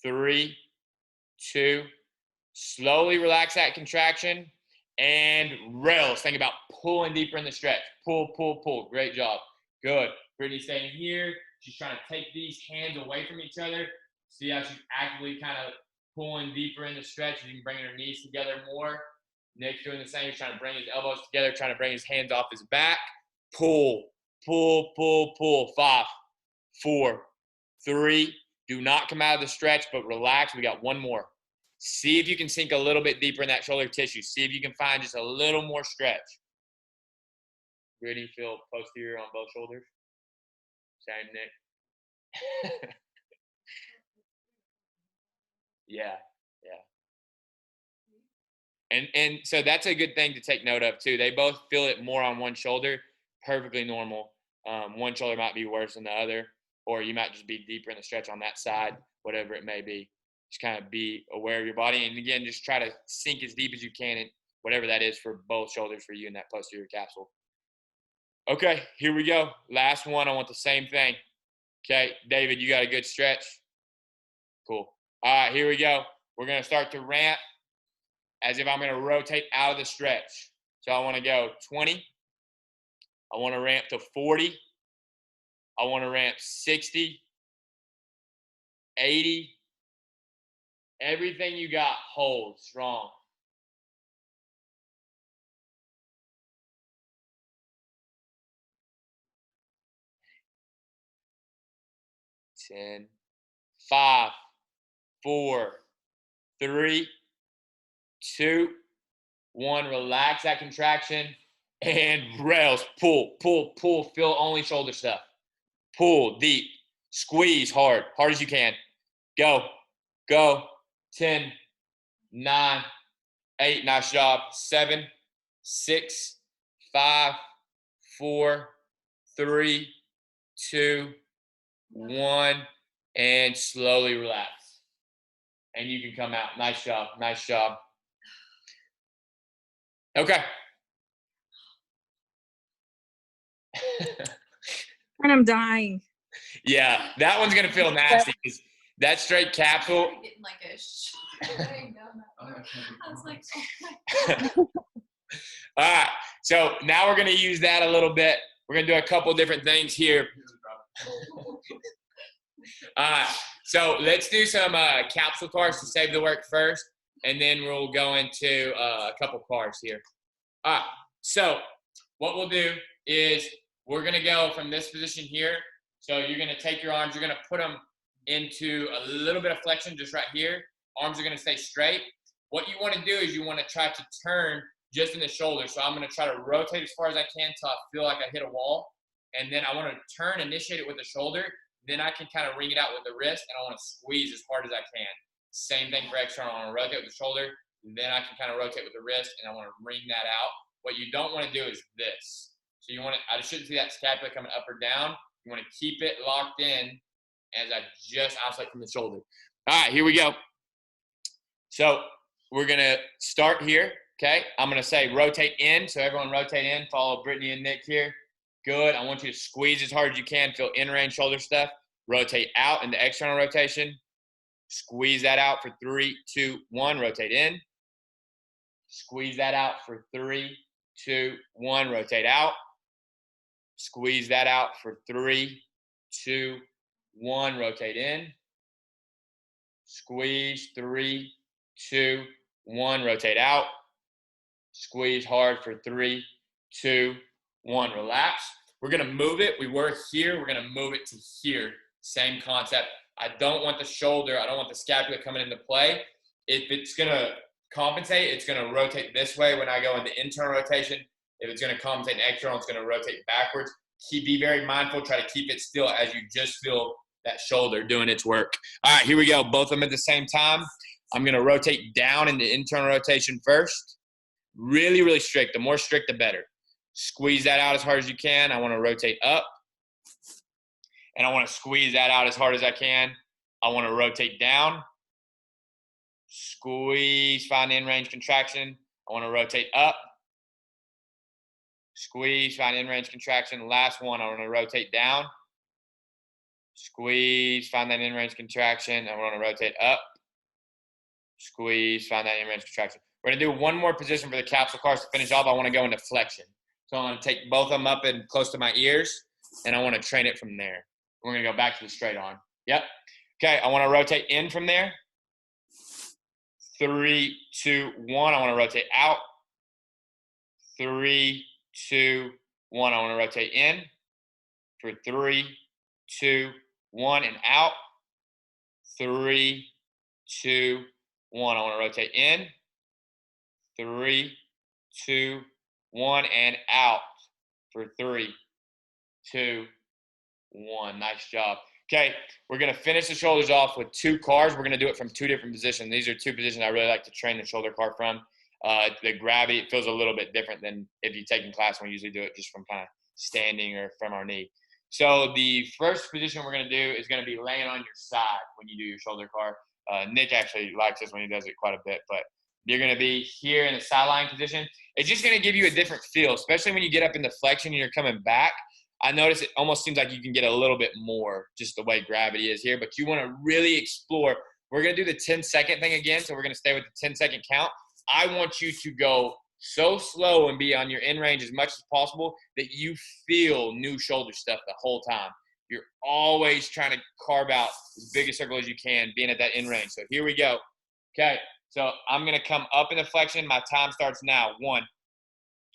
3, 2. Slowly relax that contraction and rails. Think about pulling deeper in the stretch. Pull. Great job. Good. Brittany staying here. She's trying to take these hands away from each other. See how she's actively kind of pulling deeper in the stretch. You can bring her knees together more. Nick's doing the same. He's trying to bring his elbows together, trying to bring his hands off his back. Pull. 5, 4, 3. Do not come out of the stretch, but relax. We got 1 more. See if you can sink a little bit deeper in that shoulder tissue. See if you can find just a little more stretch. Brittany, feel posterior on both shoulders. Same, Nick. Yeah. And so that's a good thing to take note of too. They both feel it more on one shoulder, perfectly normal. One shoulder might be worse than the other, or you might just be deeper in the stretch on that side, whatever it may be. Just kind of be aware of your body. And again, just try to sink as deep as you can in whatever that is for both shoulders for you in that posterior capsule. Okay, here we go. Last one. I want the same thing. Okay, David, you got a good stretch? Cool. All right, here we go. We're going to start to ramp as if I'm going to rotate out of the stretch. So I want to go 20. I want to ramp to 40. I want to ramp 60, 80. Everything you got, hold strong. 10, 5, 4, 3, 2, 1. Relax that contraction and rails. Pull, pull, pull. Feel only shoulder stuff. Pull deep. Squeeze hard, hard as you can. Go, go. 10, 9, 8. Nice job. 7, 6, 5, 4, 3, 2, 1, and slowly relax. And you can come out. Nice job. Nice job. Okay. And I'm dying. Yeah, that one's gonna feel nasty because that straight capsule. I'm getting like a shivering down that road. I was like, All right, so now we're gonna use that a little bit. We're gonna do a couple different things here. All right, so let's do some capsule cars to save the work first, and then we'll go into a couple cars here. All right, so what we'll do is we're gonna go from this position here. So you're gonna take your arms, you're gonna put them into a little bit of flexion just right here. Arms are gonna stay straight. What you wanna do is you wanna try to turn just in the shoulder. So I'm gonna try to rotate as far as I can until I feel like I hit a wall. And then I wanna turn, initiate it with the shoulder. Then I can kind of ring it out with the wrist, and I wanna squeeze as hard as I can. Same thing for external. I wanna rotate with the shoulder, and then I can kind of rotate with the wrist, and I wanna ring that out. What you don't wanna do is this. So you wanna, I shouldn't see that scapula coming up or down. You want to keep it locked in as I just oscillate from the shoulder. All right, here we go. So we're going to start here, okay? I'm going to say rotate in, so everyone rotate in. Follow Brittany and Nick here. Good. I want you to squeeze as hard as you can. Feel in-range shoulder stuff. Rotate out into external rotation. Squeeze that out for 3, 2, 1. Rotate in. Squeeze that out for 3, 2, 1. Rotate out. Squeeze that out for 3, 2, 1. Rotate in. Squeeze 3, 2, 1. Rotate out. Squeeze hard for 3, 2, 1. Relax. We're going to move it. We were here. We're going to move it to here. Same concept. I don't want the shoulder. I don't want the scapula coming into play. If it's going to compensate, it's going to rotate this way when I go into internal rotation. If it's going to compensate in external, it's going to rotate backwards. Be very mindful. Try to keep it still as you just feel that shoulder doing its work. All right, here we go. Both of them at the same time. I'm going to rotate down into internal rotation first. Really, really strict. The more strict, the better. Squeeze that out as hard as you can. I want to rotate up. And I want to squeeze that out as hard as I can. I want to rotate down. Squeeze, find in-range contraction. I want to rotate up. Squeeze, find in-range contraction. Last one, I want to rotate down. Squeeze, find that in-range contraction. I want to rotate up. Squeeze, find that in-range contraction. We're going to do one more position for the capsule cars to finish off. I want to go into flexion. So I'm going to take both of them up and close to my ears, and I want to train it from there. We're going to go back to the straight arm. Yep. Okay, I want to rotate in from there. 3, 2, 1. I want to rotate out. 3, 2, 1. I want to rotate in for 3, 2, 1, and out. 3, 2, 1. I want to rotate in. 3, 2, 1, and out for 3, 2, 1. Nice job. Okay, we're going to finish the shoulders off with 2 cars. We're going to do it from 2 different positions. These are 2 positions I really like to train the shoulder car from. The gravity, it feels a little bit different than if you take in class when we usually do it just from kind of standing or from our knee. So the first position we're going to do is going to be laying on your side when you do your shoulder car. Nick actually likes this when he does it quite a bit, but you're going to be here in the sideline position. It's just going to give you a different feel, especially when you get up in the flexion and you're coming back. I notice it almost seems like you can get a little bit more just the way gravity is here, but you want to really explore. We're going to do the 10-second thing again, so we're going to stay with the 10-second count. I want you to go so slow and be on your in range as much as possible that you feel new shoulder stuff the whole time. You're always trying to carve out as big a circle as you can, being at that in range. So here we go. Okay, so I'm going to come up in the flexion. My time starts now. 1,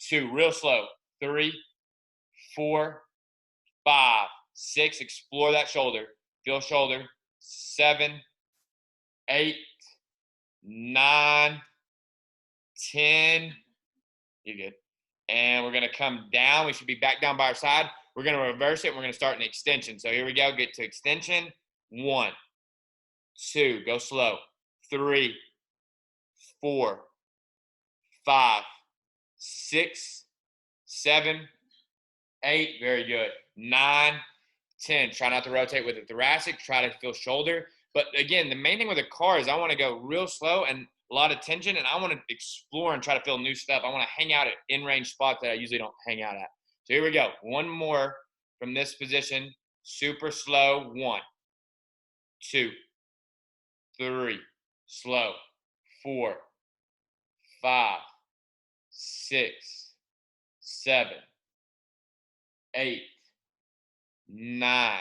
2, real slow. 3, 4, 5, 6. Explore that shoulder. Feel shoulder. 7, 8, 9, 10. You're good. And we're going to come down. We should be back down by our side. We're going to reverse it. We're going to start an extension. So here we go. Get to extension. 1, 2. Go slow. 3, 4, 5, 6, 7, 8. Very good. 9, 10. Try not to rotate with the thoracic. Try to feel shoulder. But again, the main thing with a car is I want to go real slow and a lot of tension, and I want to explore and try to feel new stuff. I want to hang out at in-range spots that I usually don't hang out at. So here we go. One more from this position. Super slow. 1, 2, 3. Slow. 4, 5, 6, 7, 8, 9,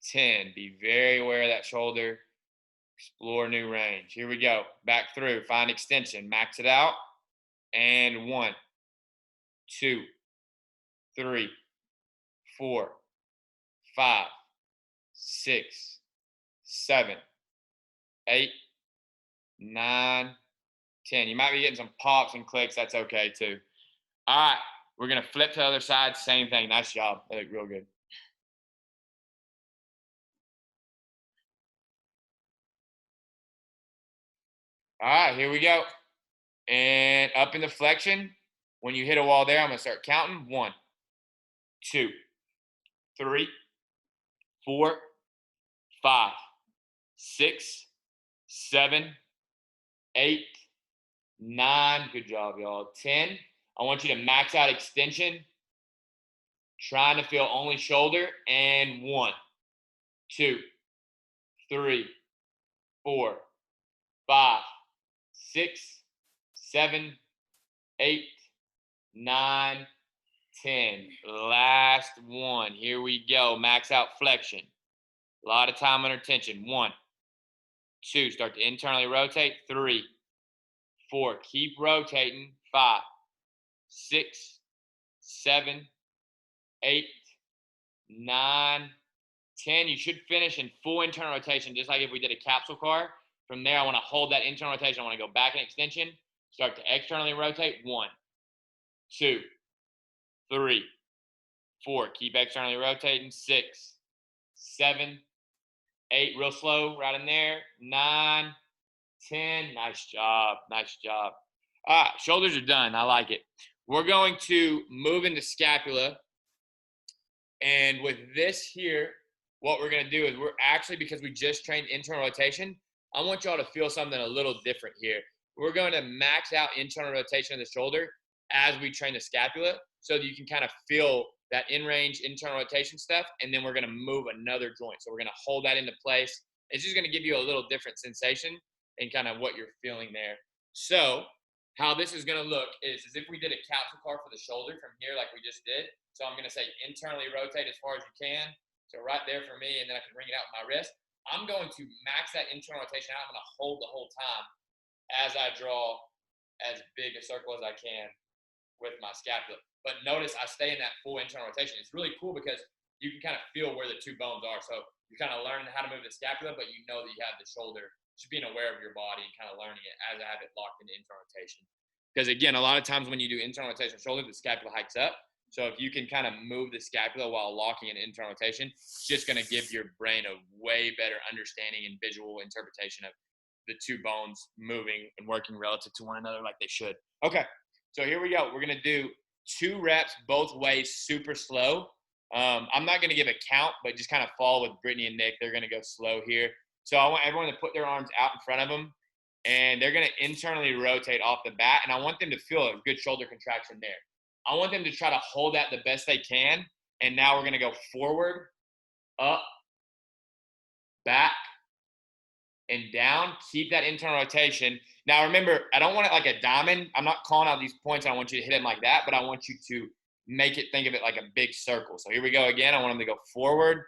10. Be very aware of that shoulder. Explore new range. Here we go. Back through. Find extension. Max it out. And 1, 2, 3, 4, 5, 6, 7, 8, 9, 10. You might be getting some pops and clicks. That's okay too. All right. We're going to flip to the other side. Same thing. Nice job. That looked real good. All right, here we go. And up in the flexion. When you hit a wall there, I'm going to start counting. 1, 2, 3, 4, 5, 6, 7, 8, 9. Good job, y'all. 10. I want you to max out extension. Trying to feel only shoulder. And 1, 2, 3, 4, 5, 6, 7, 8, 9, 10. Last one. Here we go. Max out flexion. A lot of time under tension. 1, 2. Start to internally rotate. 3, 4. Keep rotating. 5, 6, 7, 8, 9, 10. You should finish in full internal rotation, just like if we did a capsule car. From there, I want to hold that internal rotation. I want to go back in extension. Start to externally rotate. 1, 2, 3, 4. Keep externally rotating. 6, 7, 8. Real slow, right in there. 9, 10. Nice job. Nice job. All right, shoulders are done. I like it. We're going to move into scapula. And with this here, what we're going to do is we're actually, because we just trained internal rotation, I want y'all to feel something a little different here. We're going to max out internal rotation of the shoulder as we train the scapula so that you can kind of feel that in-range internal rotation stuff, and then we're going to move another joint. So we're going to hold that into place. It's just going to give you a little different sensation and kind of what you're feeling there. So how this is going to look is as if we did a capsule car for the shoulder from here like we just did. So I'm going to say internally rotate as far as you can. So right there for me, and then I can bring it out with my wrist. I'm going to max that internal rotation out. I'm going to hold the whole time as I draw as big a circle as I can with my scapula. But notice I stay in that full internal rotation. It's really cool because you can kind of feel where the two bones are. So you're kind of learning how to move the scapula, but you know that you have the shoulder. Just being aware of your body and kind of learning it as I have it locked into internal rotation. Because again, a lot of times when you do internal rotation shoulder, the scapula hikes up. So if you can kind of move the scapula while locking in internal rotation, it's just going to give your brain a way better understanding and visual interpretation of the two bones moving and working relative to one another like they should. Okay, so here we go. We're going to do 2 reps both ways, super slow. I'm not going to give a count, but just kind of follow with Brittany and Nick. They're going to go slow here. So I want everyone to put their arms out in front of them, and they're going to internally rotate off the bat, and I want them to feel a good shoulder contraction there. I want them to try to hold that the best they can, and now we're going to go forward, up, back, and down. Keep that internal rotation. Now remember, I don't want it like a diamond. I'm not calling out these points. I don't want you to hit them like that, but I want you to think of it like a big circle. So here we go again. I want them to go forward,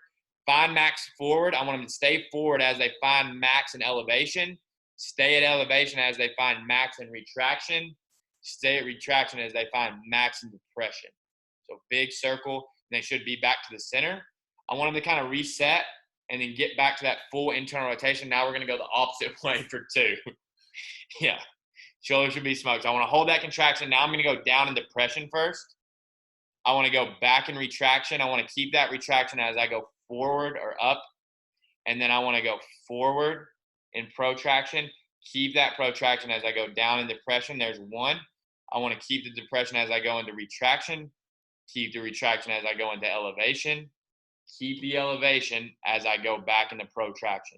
find max forward. I want them to stay forward as they find max and elevation. Stay at elevation as they find max and retraction. Stay at retraction as they find max and depression. So big circle, and they should be back to the center. I want them to kind of reset and then get back to that full internal rotation. Now we're going to go the opposite way for 2. Yeah, shoulder should be smoked. So I want to hold that contraction. Now I'm going to go down in depression first. I want to go back in retraction. I want to keep that retraction as I go forward or up. And then I want to go forward in protraction. Keep that protraction as I go down in depression. There's 1. I want to keep the depression as I go into retraction. Keep the retraction as I go into elevation. Keep the elevation as I go back into protraction.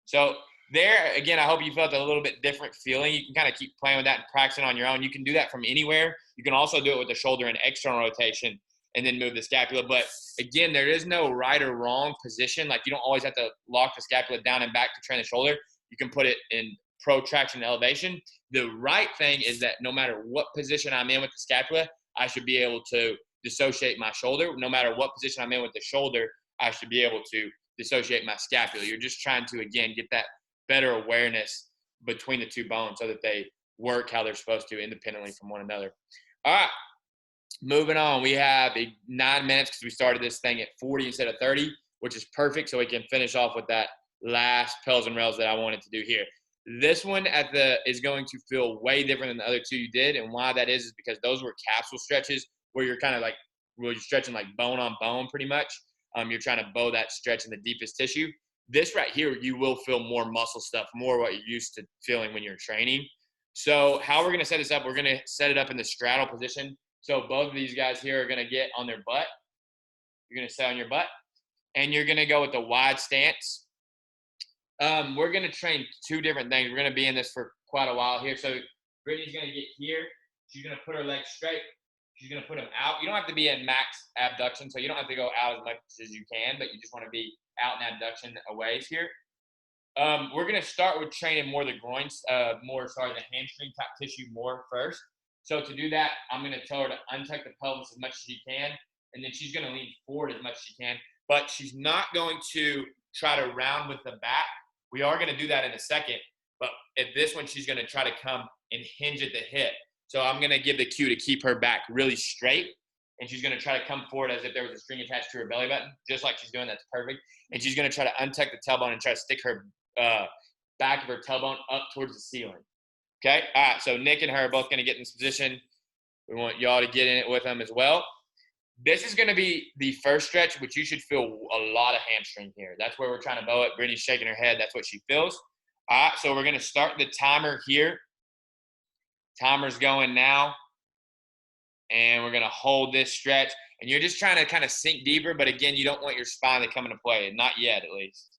So there, again, I hope you felt a little bit different feeling. You can kind of keep playing with that and practicing on your own. You can do that from anywhere. You can also do it with the shoulder and external rotation and then move the scapula. But again, there is no right or wrong position. Like, you don't always have to lock the scapula down and back to train the shoulder. You can put it in protraction and elevation. The right thing is that no matter what position I'm in with the scapula, I should be able to dissociate my shoulder. No matter what position I'm in with the shoulder, I should be able to dissociate my scapula. You're just trying to, again, get that better awareness between the two bones so that they work how they're supposed to independently from one another. All right, moving on. We have 9 minutes because we started this thing at 40 instead of 30, which is perfect, so we can finish off with that last pels and rails that I wanted to do here. This one is going to feel way different than the other 2 you did, and why that is because those were capsule stretches where you're kind of like, where you're stretching like bone on bone pretty much. You're trying to bow that stretch in the deepest tissue. This right here, you will feel more muscle stuff, more what you're used to feeling when you're training. So how we're going to set this up, we're going to set it up in the straddle position. So both of these guys here are going to get on their butt. You're going to sit on your butt, and you're going to go with the wide stance. We're going to train 2 different things. We're going to be in this for quite a while here. So Brittany's going to get here. She's going to put her legs straight. She's going to put them out. You don't have to be in max abduction, so you don't have to go out as much as you can, but you just want to be out in abduction a ways here. We're going to start with training more the groins, the hamstring top tissue more first. So to do that, I'm going to tell her to untuck the pelvis as much as she can, and then she's going to lean forward as much as she can, but she's not going to try to round with the back. We are going to do that in a second, but at this one, she's going to try to come and hinge at the hip. So I'm going to give the cue to keep her back really straight, and she's going to try to come forward as if there was a string attached to her belly button, just like she's doing. That's perfect. And she's going to try to untuck the tailbone and try to stick her back of her tailbone up towards the ceiling. Okay? All right, so Nick and her are both going to get in this position. We want y'all to get in it with them as well. This is going to be the first stretch, which you should feel a lot of hamstring here. That's where we're trying to bow it. Brittany's shaking her head. That's what she feels. All right, so we're going to start the timer here. Timer's going now. And we're going to hold this stretch. And you're just trying to kind of sink deeper, but again, you don't want your spine to come into play. Not yet, at least.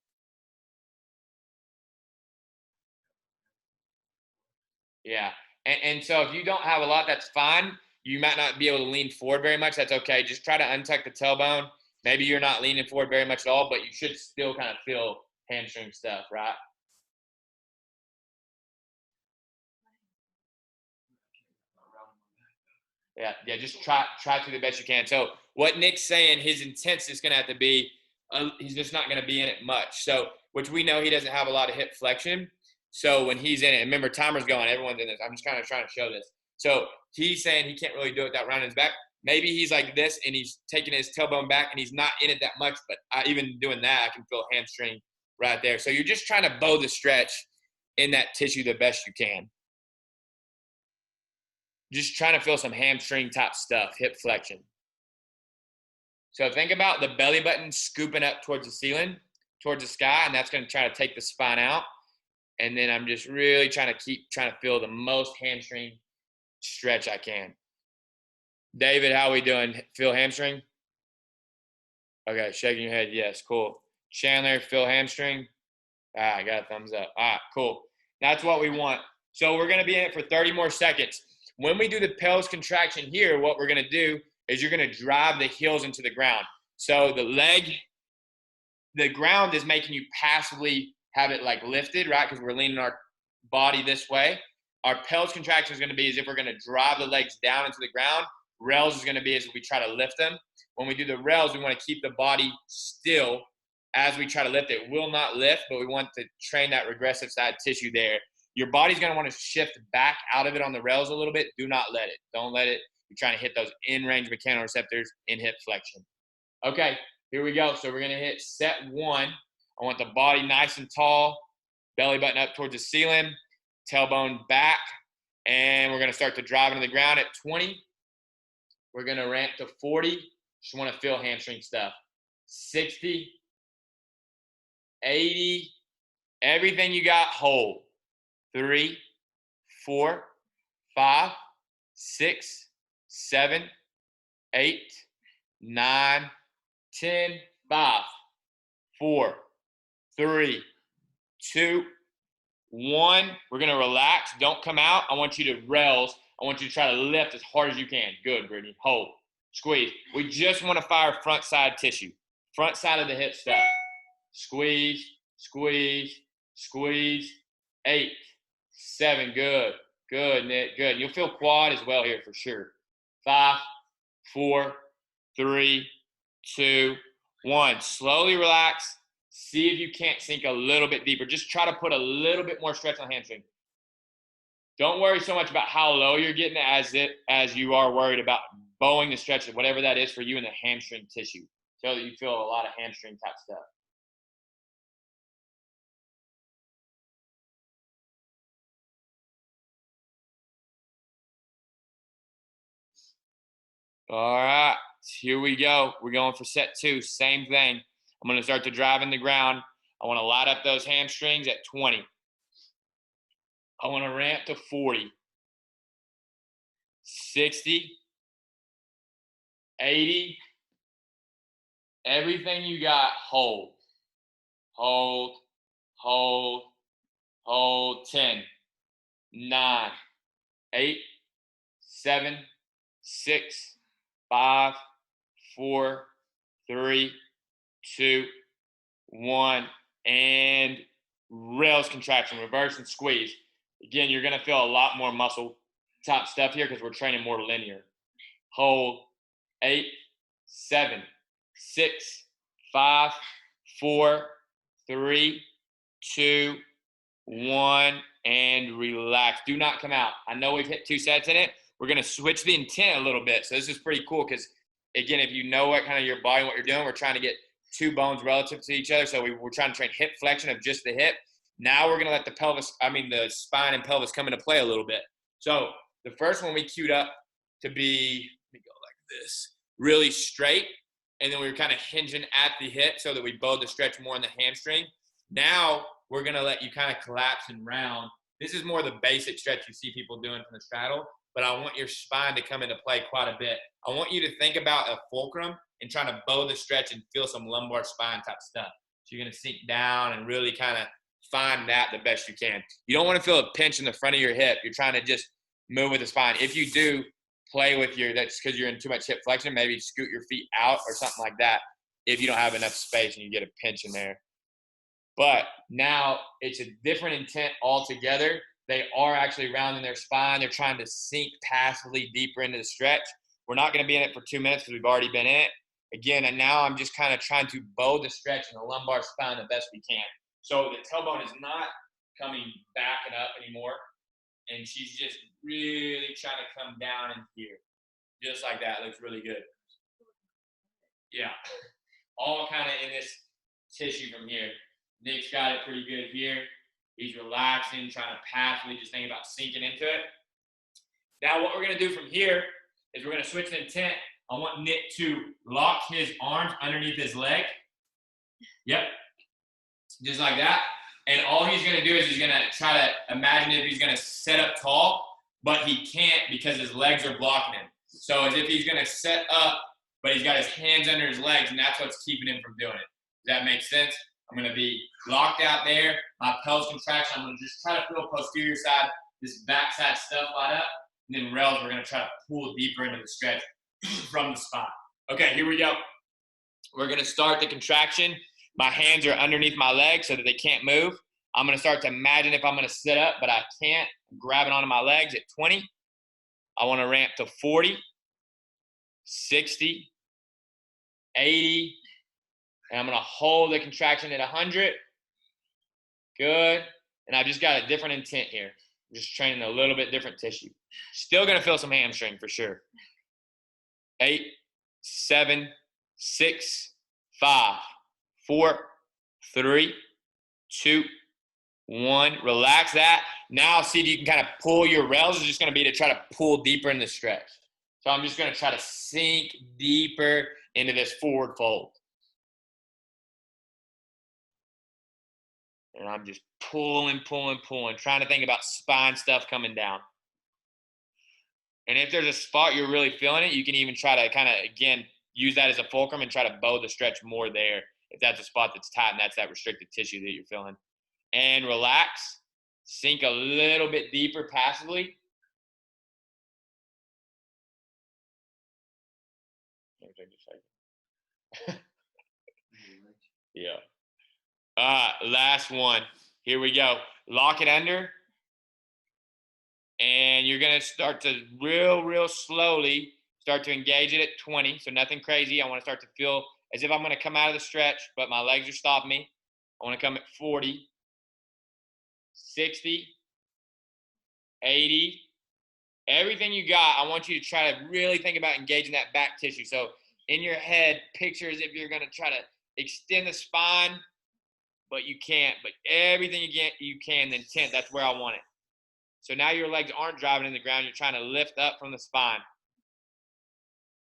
Yeah. And so if you don't have a lot, that's fine. You might not be able to lean forward very much. That's okay. Just try to untuck the tailbone. Maybe you're not leaning forward very much at all, but you should still kind of feel hamstring stuff, right? Yeah, just try to the best you can. So what Nick's saying, his intent is going to have to be, he's just not going to be in it much. So, which we know he doesn't have a lot of hip flexion. So when he's in it, and remember, timer's going, everyone's in this. I'm just kind of trying to show this. So he's saying he can't really do it without rounding his back. Maybe he's like this, and he's taking his tailbone back, and he's not in it that much. But even doing that, I can feel hamstring right there. So you're just trying to bow the stretch in that tissue the best you can. Just trying to feel some hamstring type stuff, hip flexion. So think about the belly button scooping up towards the ceiling, towards the sky, and that's going to try to take the spine out. And then I'm just really trying to feel the most hamstring stretch I can. David, how we doing? Feel hamstring? Okay, shaking your head. Yes, cool. Chandler, feel hamstring? I got a thumbs up. All right, cool. That's what we want. So we're going to be in it for 30 more seconds. When we do the pelvis contraction here, what we're going to do is you're going to drive the heels into the ground. So the ground is making you passively have it like lifted, right? Because we're leaning our body this way. Our pelvis contraction is going to be as if we're going to drive the legs down into the ground. Rails is going to be as we try to lift them. When we do the rails, we want to keep the body still as we try to lift it. Will not lift, but we want to train that regressive side tissue there. Your body's going to want to shift back out of it on the rails a little bit. Do not let it. Don't let it. You're trying to hit those in-range mechanoreceptors in hip flexion. Okay, here we go. So we're going to hit set 1. I want the body nice and tall, belly button up towards the ceiling, tailbone back, and we're going to start to drive into the ground at 20. We're going to ramp to 40. Just want to feel hamstring stuff. 60, 80, everything you got, hold. 3, 4, 5, 6, 7, 8, 9, 10, 5, 4, 3, 2, 1. We're going to relax. Don't come out. I want you to rails. I want you to try to lift as hard as you can. Good, Brittany. Hold. Squeeze. We just want to fire front side tissue. Front side of the hip stuff. Squeeze, squeeze, squeeze. 8, 7. Good. Good, Nick. Good. You'll feel quad as well here for sure. 5, 4, 3, 2, 1. Slowly relax. See if you can't sink a little bit deeper. Just try to put a little bit more stretch on hamstring. Don't worry so much about how low you're getting as you are worried about bowing the stretch, whatever that is for you in the hamstring tissue, so that you feel a lot of hamstring type stuff. All right, here we go. We're going for set 2. Same thing. I'm going to start to drive in the ground. I want to light up those hamstrings at 20. I want to ramp to 40. 60, 80, everything you got, hold, hold, hold, hold. 10, 9, 8, 7, 6, 5, 4, 3, 2, 1, and rails contraction, reverse and squeeze. Again, you're going to feel a lot more muscle top stuff here because we're training more linear. Hold. 8, 7, 6, 5, 4, 3, 2, 1, and relax. Do not come out. I know we've hit 2 sets in it. We're going to switch the intent a little bit. So this is pretty cool because, again, if you know what kind of your body, what you're doing, we're trying to get 2 bones relative to each other. So we're trying to train hip flexion of just the hip. Now we're going to let the spine and pelvis come into play a little bit. So the first one we queued up to be, let me go like this, really straight. And then we were kind of hinging at the hip so that we bowed the stretch more in the hamstring. Now we're going to let you kind of collapse and round. This is more the basic stretch you see people doing from the straddle, but I want your spine to come into play quite a bit. I want you to think about a fulcrum and trying to bow the stretch and feel some lumbar spine type stuff. So you're going to sink down and really kind of find that the best you can. You don't want to feel a pinch in the front of your hip. You're trying to just move with the spine. If you do play with that's because you're in too much hip flexion, maybe scoot your feet out or something like that if you don't have enough space and you get a pinch in there. But now it's a different intent altogether. They are actually rounding their spine. They're trying to sink passively deeper into the stretch. We're not going to be in it for 2 minutes because we've already been in it. Again, and now I'm just kind of trying to bow the stretch in the lumbar spine the best we can. So the tailbone is not coming back and up anymore. And she's just really trying to come down in here. Just like that. Looks really good. Yeah. All kind of in this tissue from here. Nick's got it pretty good here. He's relaxing, trying to passively just think about sinking into it. Now what we're going to do from here is we're going to switch the intent. I want Nick to lock his arms underneath his leg. Yep. Just like that. And all he's going to do is he's going to try to imagine if he's going to set up tall, but he can't because his legs are blocking him. So as if he's going to set up, but he's got his hands under his legs, and that's what's keeping him from doing it. Does that make sense? I'm going to be locked out there. My pelvis contraction, I'm going to just try to feel posterior side, this backside stuff light up. And then rails, we're going to try to pull deeper into the stretch from the spine. Okay, here we go. We're going to start the contraction. My hands are underneath my legs so that they can't move. I'm going to start to imagine if I'm going to sit up, but I can't. I'm grabbing onto my legs at 20. I want to ramp to 40, 60, 80, and I'm going to hold the contraction at 100. Good. And I've just got a different intent here. I'm just training a little bit different tissue. Still going to feel some hamstring for sure. 8, 7, 6, 5, 4, 3, 2, 1. Relax that. Now see if you can kind of pull your rails. It's just going to be to try to pull deeper in the stretch. So I'm just going to try to sink deeper into this forward fold. And I'm just pulling, trying to think about spine stuff coming down. And if there's a spot you're really feeling it, you can even try to kind of, again, use that as a fulcrum and try to bow the stretch more there if that's a spot that's tight and that's that restricted tissue that you're feeling. And relax. Sink a little bit deeper passively. Yeah. Last one. Here we go. Lock it under. And you're going to start to real slowly start to engage it at 20. So nothing crazy. I want to start to feel as if I'm going to come out of the stretch, but my legs are stopping me. I want to come at 40, 60, 80. Everything you got, I want you to try to really think about engaging that back tissue. So in your head, picture as if you're going to try to extend the spine, but you can't. But everything you can, the intent, that's where I want it. So now your legs aren't driving in the ground. You're trying to lift up from the spine.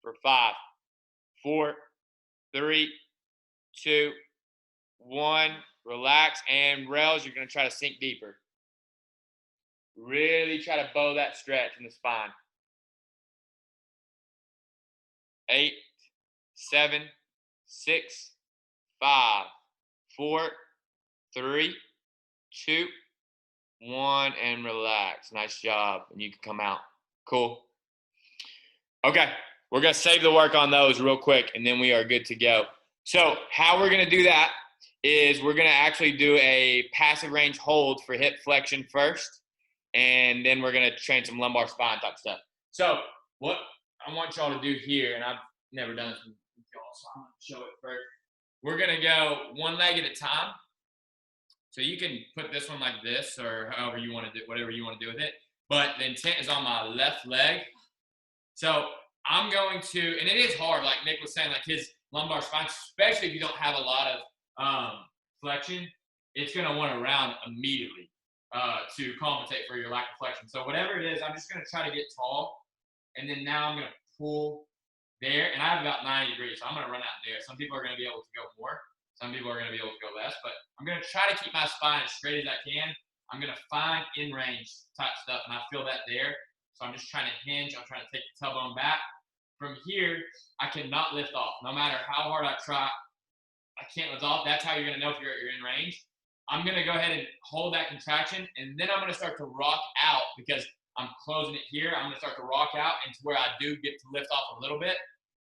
For 5, 4, 3, 2, 1. Relax. And rails, you're going to try to sink deeper. Really try to bow that stretch in the spine. 8, 7, 6, 5, 4, 3, 2, 1, and relax. Nice job. And you can come out. Cool. Okay, we're going to save the work on those real quick, and then we are good to go. So how we're going to do that is we're going to actually do a passive range hold for hip flexion first, and then we're going to train some lumbar spine type stuff. So what I want y'all to do here, and I've never done this with y'all, so I'm going to show it first. We're going to go one leg at a time. So you can put this one like this or however you want to do, whatever you want to do with it. But the intent is on my left leg. So I'm going to, and it is hard, like Nick was saying, like his lumbar spine, especially if you don't have a lot of flexion, it's going to want to round immediately to compensate for your lack of flexion. So whatever it is, I'm just going to try to get tall. And then now I'm going to pull there. And I have about 90 degrees, so I'm going to run out there. Some people are going to be able to go more. Some people are going to be able to go less, but I'm going to try to keep my spine as straight as I can. I'm going to find in range type stuff, and I feel that there. So I'm just trying to hinge. I'm trying to take the tailbone back. From here, I cannot lift off. No matter how hard I try, I can't lift off. That's how you're going to know if you're in range. I'm going to go ahead and hold that contraction, and then I'm going to start to rock out because I'm closing it here. I'm going to start to rock out into where I do get to lift off a little bit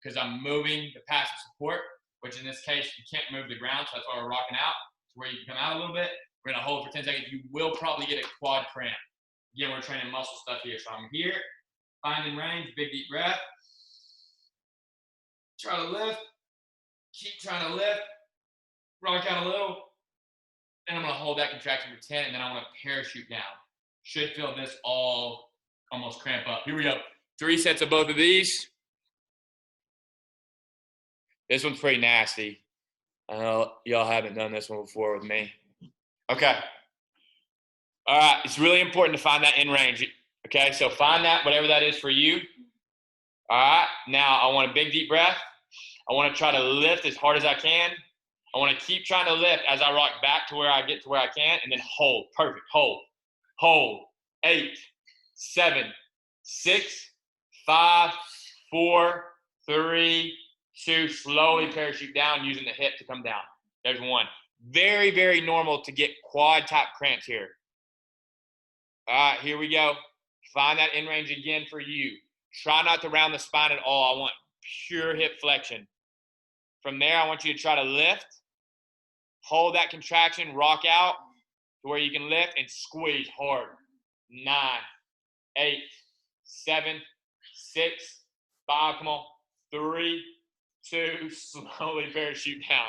because I'm moving the passive support, which in this case, you can't move the ground, so that's why we're rocking out to where you can come out a little bit. We're going to hold for 10 seconds. You will probably get a quad cramp. Again, we're training muscle stuff here. So I'm here, finding range, big deep breath. Try to lift. Keep trying to lift. Rock out a little. And I'm going to hold that contraction for 10, and then I want to parachute down. Should feel this all almost cramp up. Here we go. 3 sets of both of these. This one's pretty nasty. I know y'all haven't done this one before with me. Okay. All right. It's really important to find that in range. Okay. So find that, whatever that is for you. All right. Now I want a big deep breath. I want to try to lift as hard as I can. I want to keep trying to lift as I rock back to where I get to where I can, and then hold. Perfect. Hold. Hold. 8, 7, 6, 5, 4, 3, 2. Slowly parachute down using the hip to come down. There's 1. Very, very normal to get quad type cramps here. All right, here we go. Find that in range again for you. Try not to round the spine at all. I want pure hip flexion. From there, I want you to try to lift. Hold that contraction, rock out to where you can lift and squeeze hard. 9, 8, 7, 6, 5, come on. 3, 2, slowly parachute down.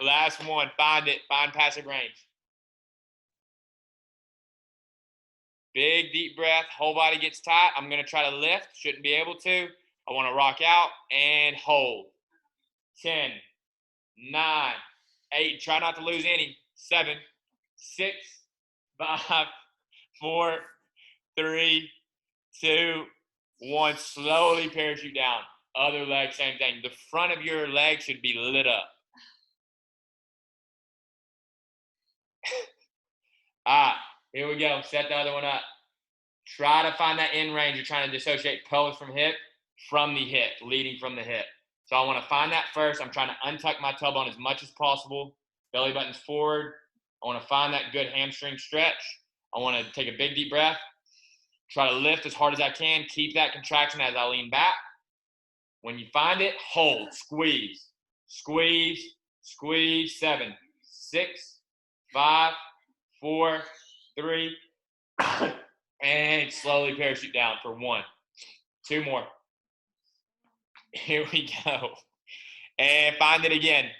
Last one, find it, find passive range. Big deep breath, whole body gets tight. I'm gonna try to lift, shouldn't be able to. I wanna rock out and hold. 10, 9, 8, try not to lose any. 7, 6, 5, 4, 3, 2, 1. Slowly parachute down. Other leg, same thing. The front of your leg should be lit up. Here we go. Set the other one up. Try to find that in range. You're trying to dissociate pelvis from hip, leading from the hip. So I want to find that first. I'm trying to untuck my tailbone as much as possible. Belly button's forward. I want to find that good hamstring stretch. I want to take a big deep breath. Try to lift as hard as I can. Keep that contraction as I lean back. When you find it, hold, squeeze, squeeze, squeeze. 7, 6, 5, 4, 3, and slowly parachute down for 1. 2 more. Here we go. And find it again.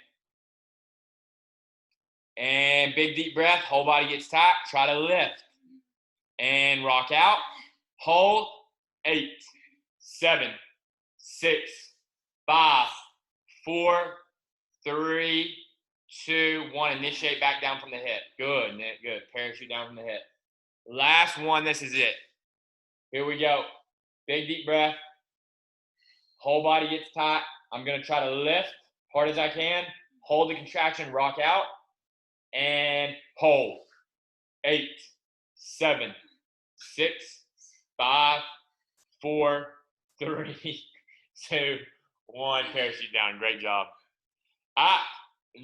And big deep breath, whole body gets tight. Try to lift. And rock out. Hold. 8, 7, 6, 5, 4, 3, 2, 1. Initiate back down from the hip. Good, Nick. Good. Parachute down from the hip. Last one. This is it. Here we go. Big deep breath. Whole body gets tight. I'm going to try to lift hard as I can. Hold the contraction. Rock out. And hold. 8, 7, 6, 5, 4, 3, 2, 1. Parachute down. Great job.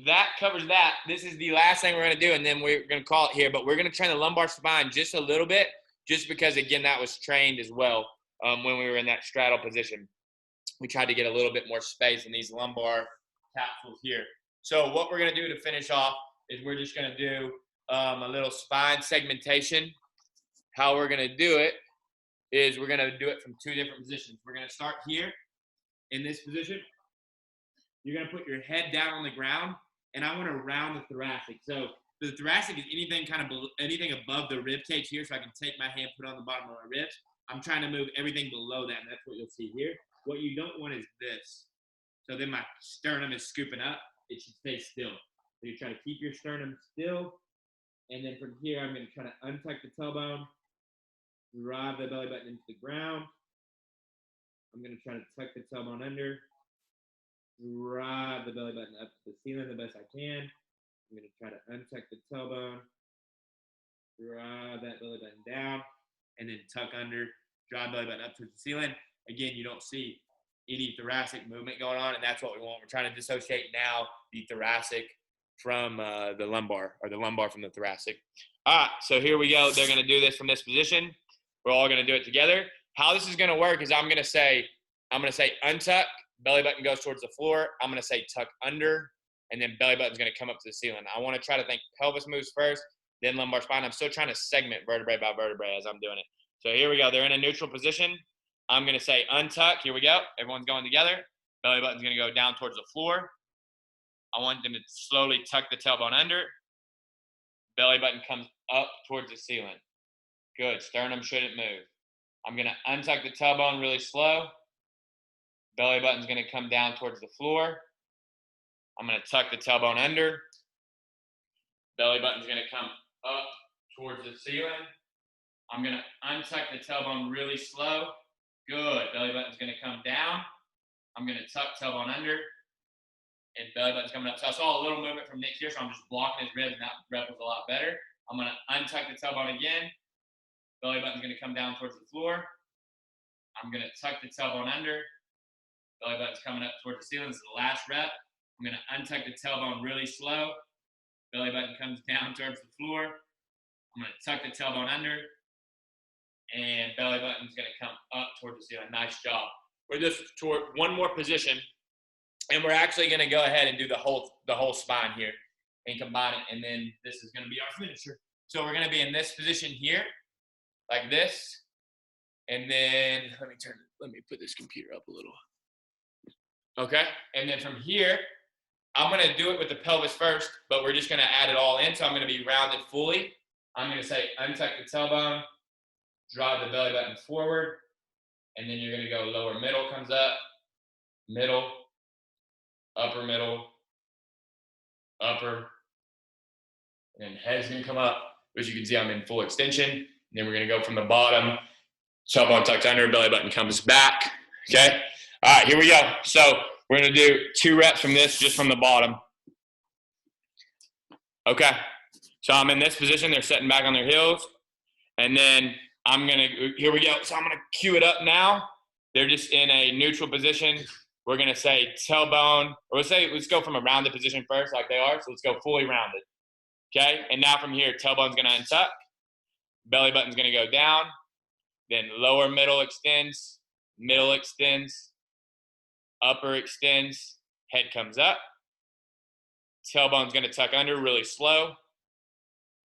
That covers that. This is the last thing we're going to do, and then we're going to call it here. But we're going to train the lumbar spine just a little bit, just because, again, that was trained as well when we were in that straddle position. We tried to get a little bit more space in these lumbar capsules here. So what we're going to do to finish off is we're just going to do a little spine segmentation. How we're going to do it is we're going to do it from 2 different positions. We're going to start here in this position. You're going to put your head down on the ground, and I want to round the thoracic. So the thoracic is anything anything above the rib cage here, so I can take my hand, put it on the bottom of my ribs. I'm trying to move everything below that, and that's what you'll see here. What you don't want is this. So then my sternum is scooping up. It should stay still. So you try to keep your sternum still, and then from here, I'm going to try to untuck the tailbone, drive the belly button into the ground. I'm going to try to tuck the tailbone under, drive the belly button up to the ceiling the best I can. I'm going to try to untuck the tailbone, drive that belly button down, and then tuck under, drive belly button up to the ceiling. Again, you don't see any thoracic movement going on, and that's what we want. We're trying to dissociate now the thoracic from the lumbar, or the lumbar from the thoracic. All right, so here we go. They're going to do this from this position. We're all going to do it together. How this is going to work is I'm going to say untuck, belly button goes towards the floor. I'm going to say tuck under, and then belly button's going to come up to the ceiling. I want to try to think pelvis moves first, then lumbar spine. I'm still trying to segment vertebrae by vertebrae as I'm doing it. So here we go. They're in a neutral position. I'm going to say untuck. Here we go. Everyone's going together. Belly button's going to go down towards the floor. I want them to slowly tuck the tailbone under. Belly button comes up towards the ceiling. Good. Sternum shouldn't move. I'm going to untuck the tailbone really slow. Belly button's going to come down towards the floor. I'm going to tuck the tailbone under. Belly button's going to come up towards the ceiling. I'm going to untuck the tailbone really slow. Good. Belly button's going to come down. I'm going to tuck tailbone under. and belly button's coming up. So I saw a little movement from Nick here, so I'm just blocking his ribs, and that rep was a lot better. I'm gonna untuck the tailbone again. Belly button's gonna come down towards the floor. I'm gonna tuck the tailbone under. Belly button's coming up towards the ceiling. This is the last rep. I'm gonna untuck the tailbone really slow. Belly button comes down towards the floor. I'm gonna tuck the tailbone under, and belly button's gonna come up toward the ceiling. Nice job. We're just toward one more position, and we're actually gonna go ahead and do the whole spine here and combine it, and then this is gonna be our finisher. So we're gonna be in this position here, like this, and then let me put this computer up a little. Okay, and then from here, I'm gonna do it with the pelvis first, but we're just gonna add it all in. So I'm gonna be rounded fully. I'm gonna say untuck the tailbone, drive the belly button forward, and then you're gonna go lower middle comes up, middle, upper middle, upper, and then head's gonna come up. As you can see, I'm in full extension. And then we're gonna go from the bottom, tailbone tucked under, belly button comes back, okay? All right, here we go. So we're gonna do 2 reps from this, just from the bottom. Okay, so I'm in this position, they're sitting back on their heels, and then here we go. So I'm gonna cue it up now. They're just in a neutral position. We're gonna say tailbone, or let's go from a rounded position first, like they are. So let's go fully rounded, okay? And now from here, tailbone's gonna untuck, belly button's gonna go down, then lower middle extends, middle extends, upper extends, head comes up, tailbone's gonna tuck under really slow,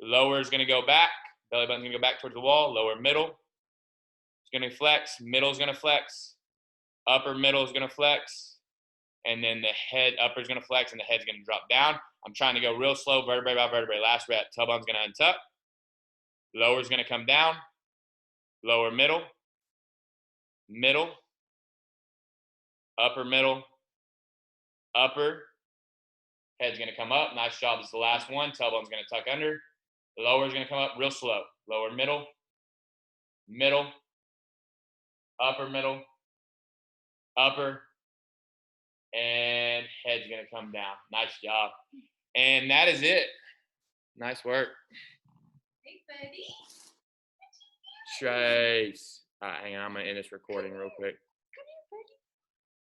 lower is gonna go back, belly button's gonna go back towards the wall, lower middle is gonna flex, middle is gonna flex, upper middle is gonna flex, and then the head, upper is gonna flex, and the head's gonna drop down. I'm trying to go real slow, vertebrae by vertebrae. Last rep, tailbone's gonna untuck, lower is gonna come down, lower middle, middle, upper middle, upper, head's gonna come up. Nice job. This is the last one. Tailbone's gonna tuck under. Lower is gonna come up real slow. Lower middle, middle, upper middle, upper, and head's gonna come down. Nice job. And that is it. Nice work. Hey, buddy. Trace. All right, hang on. I'm gonna end this recording real quick.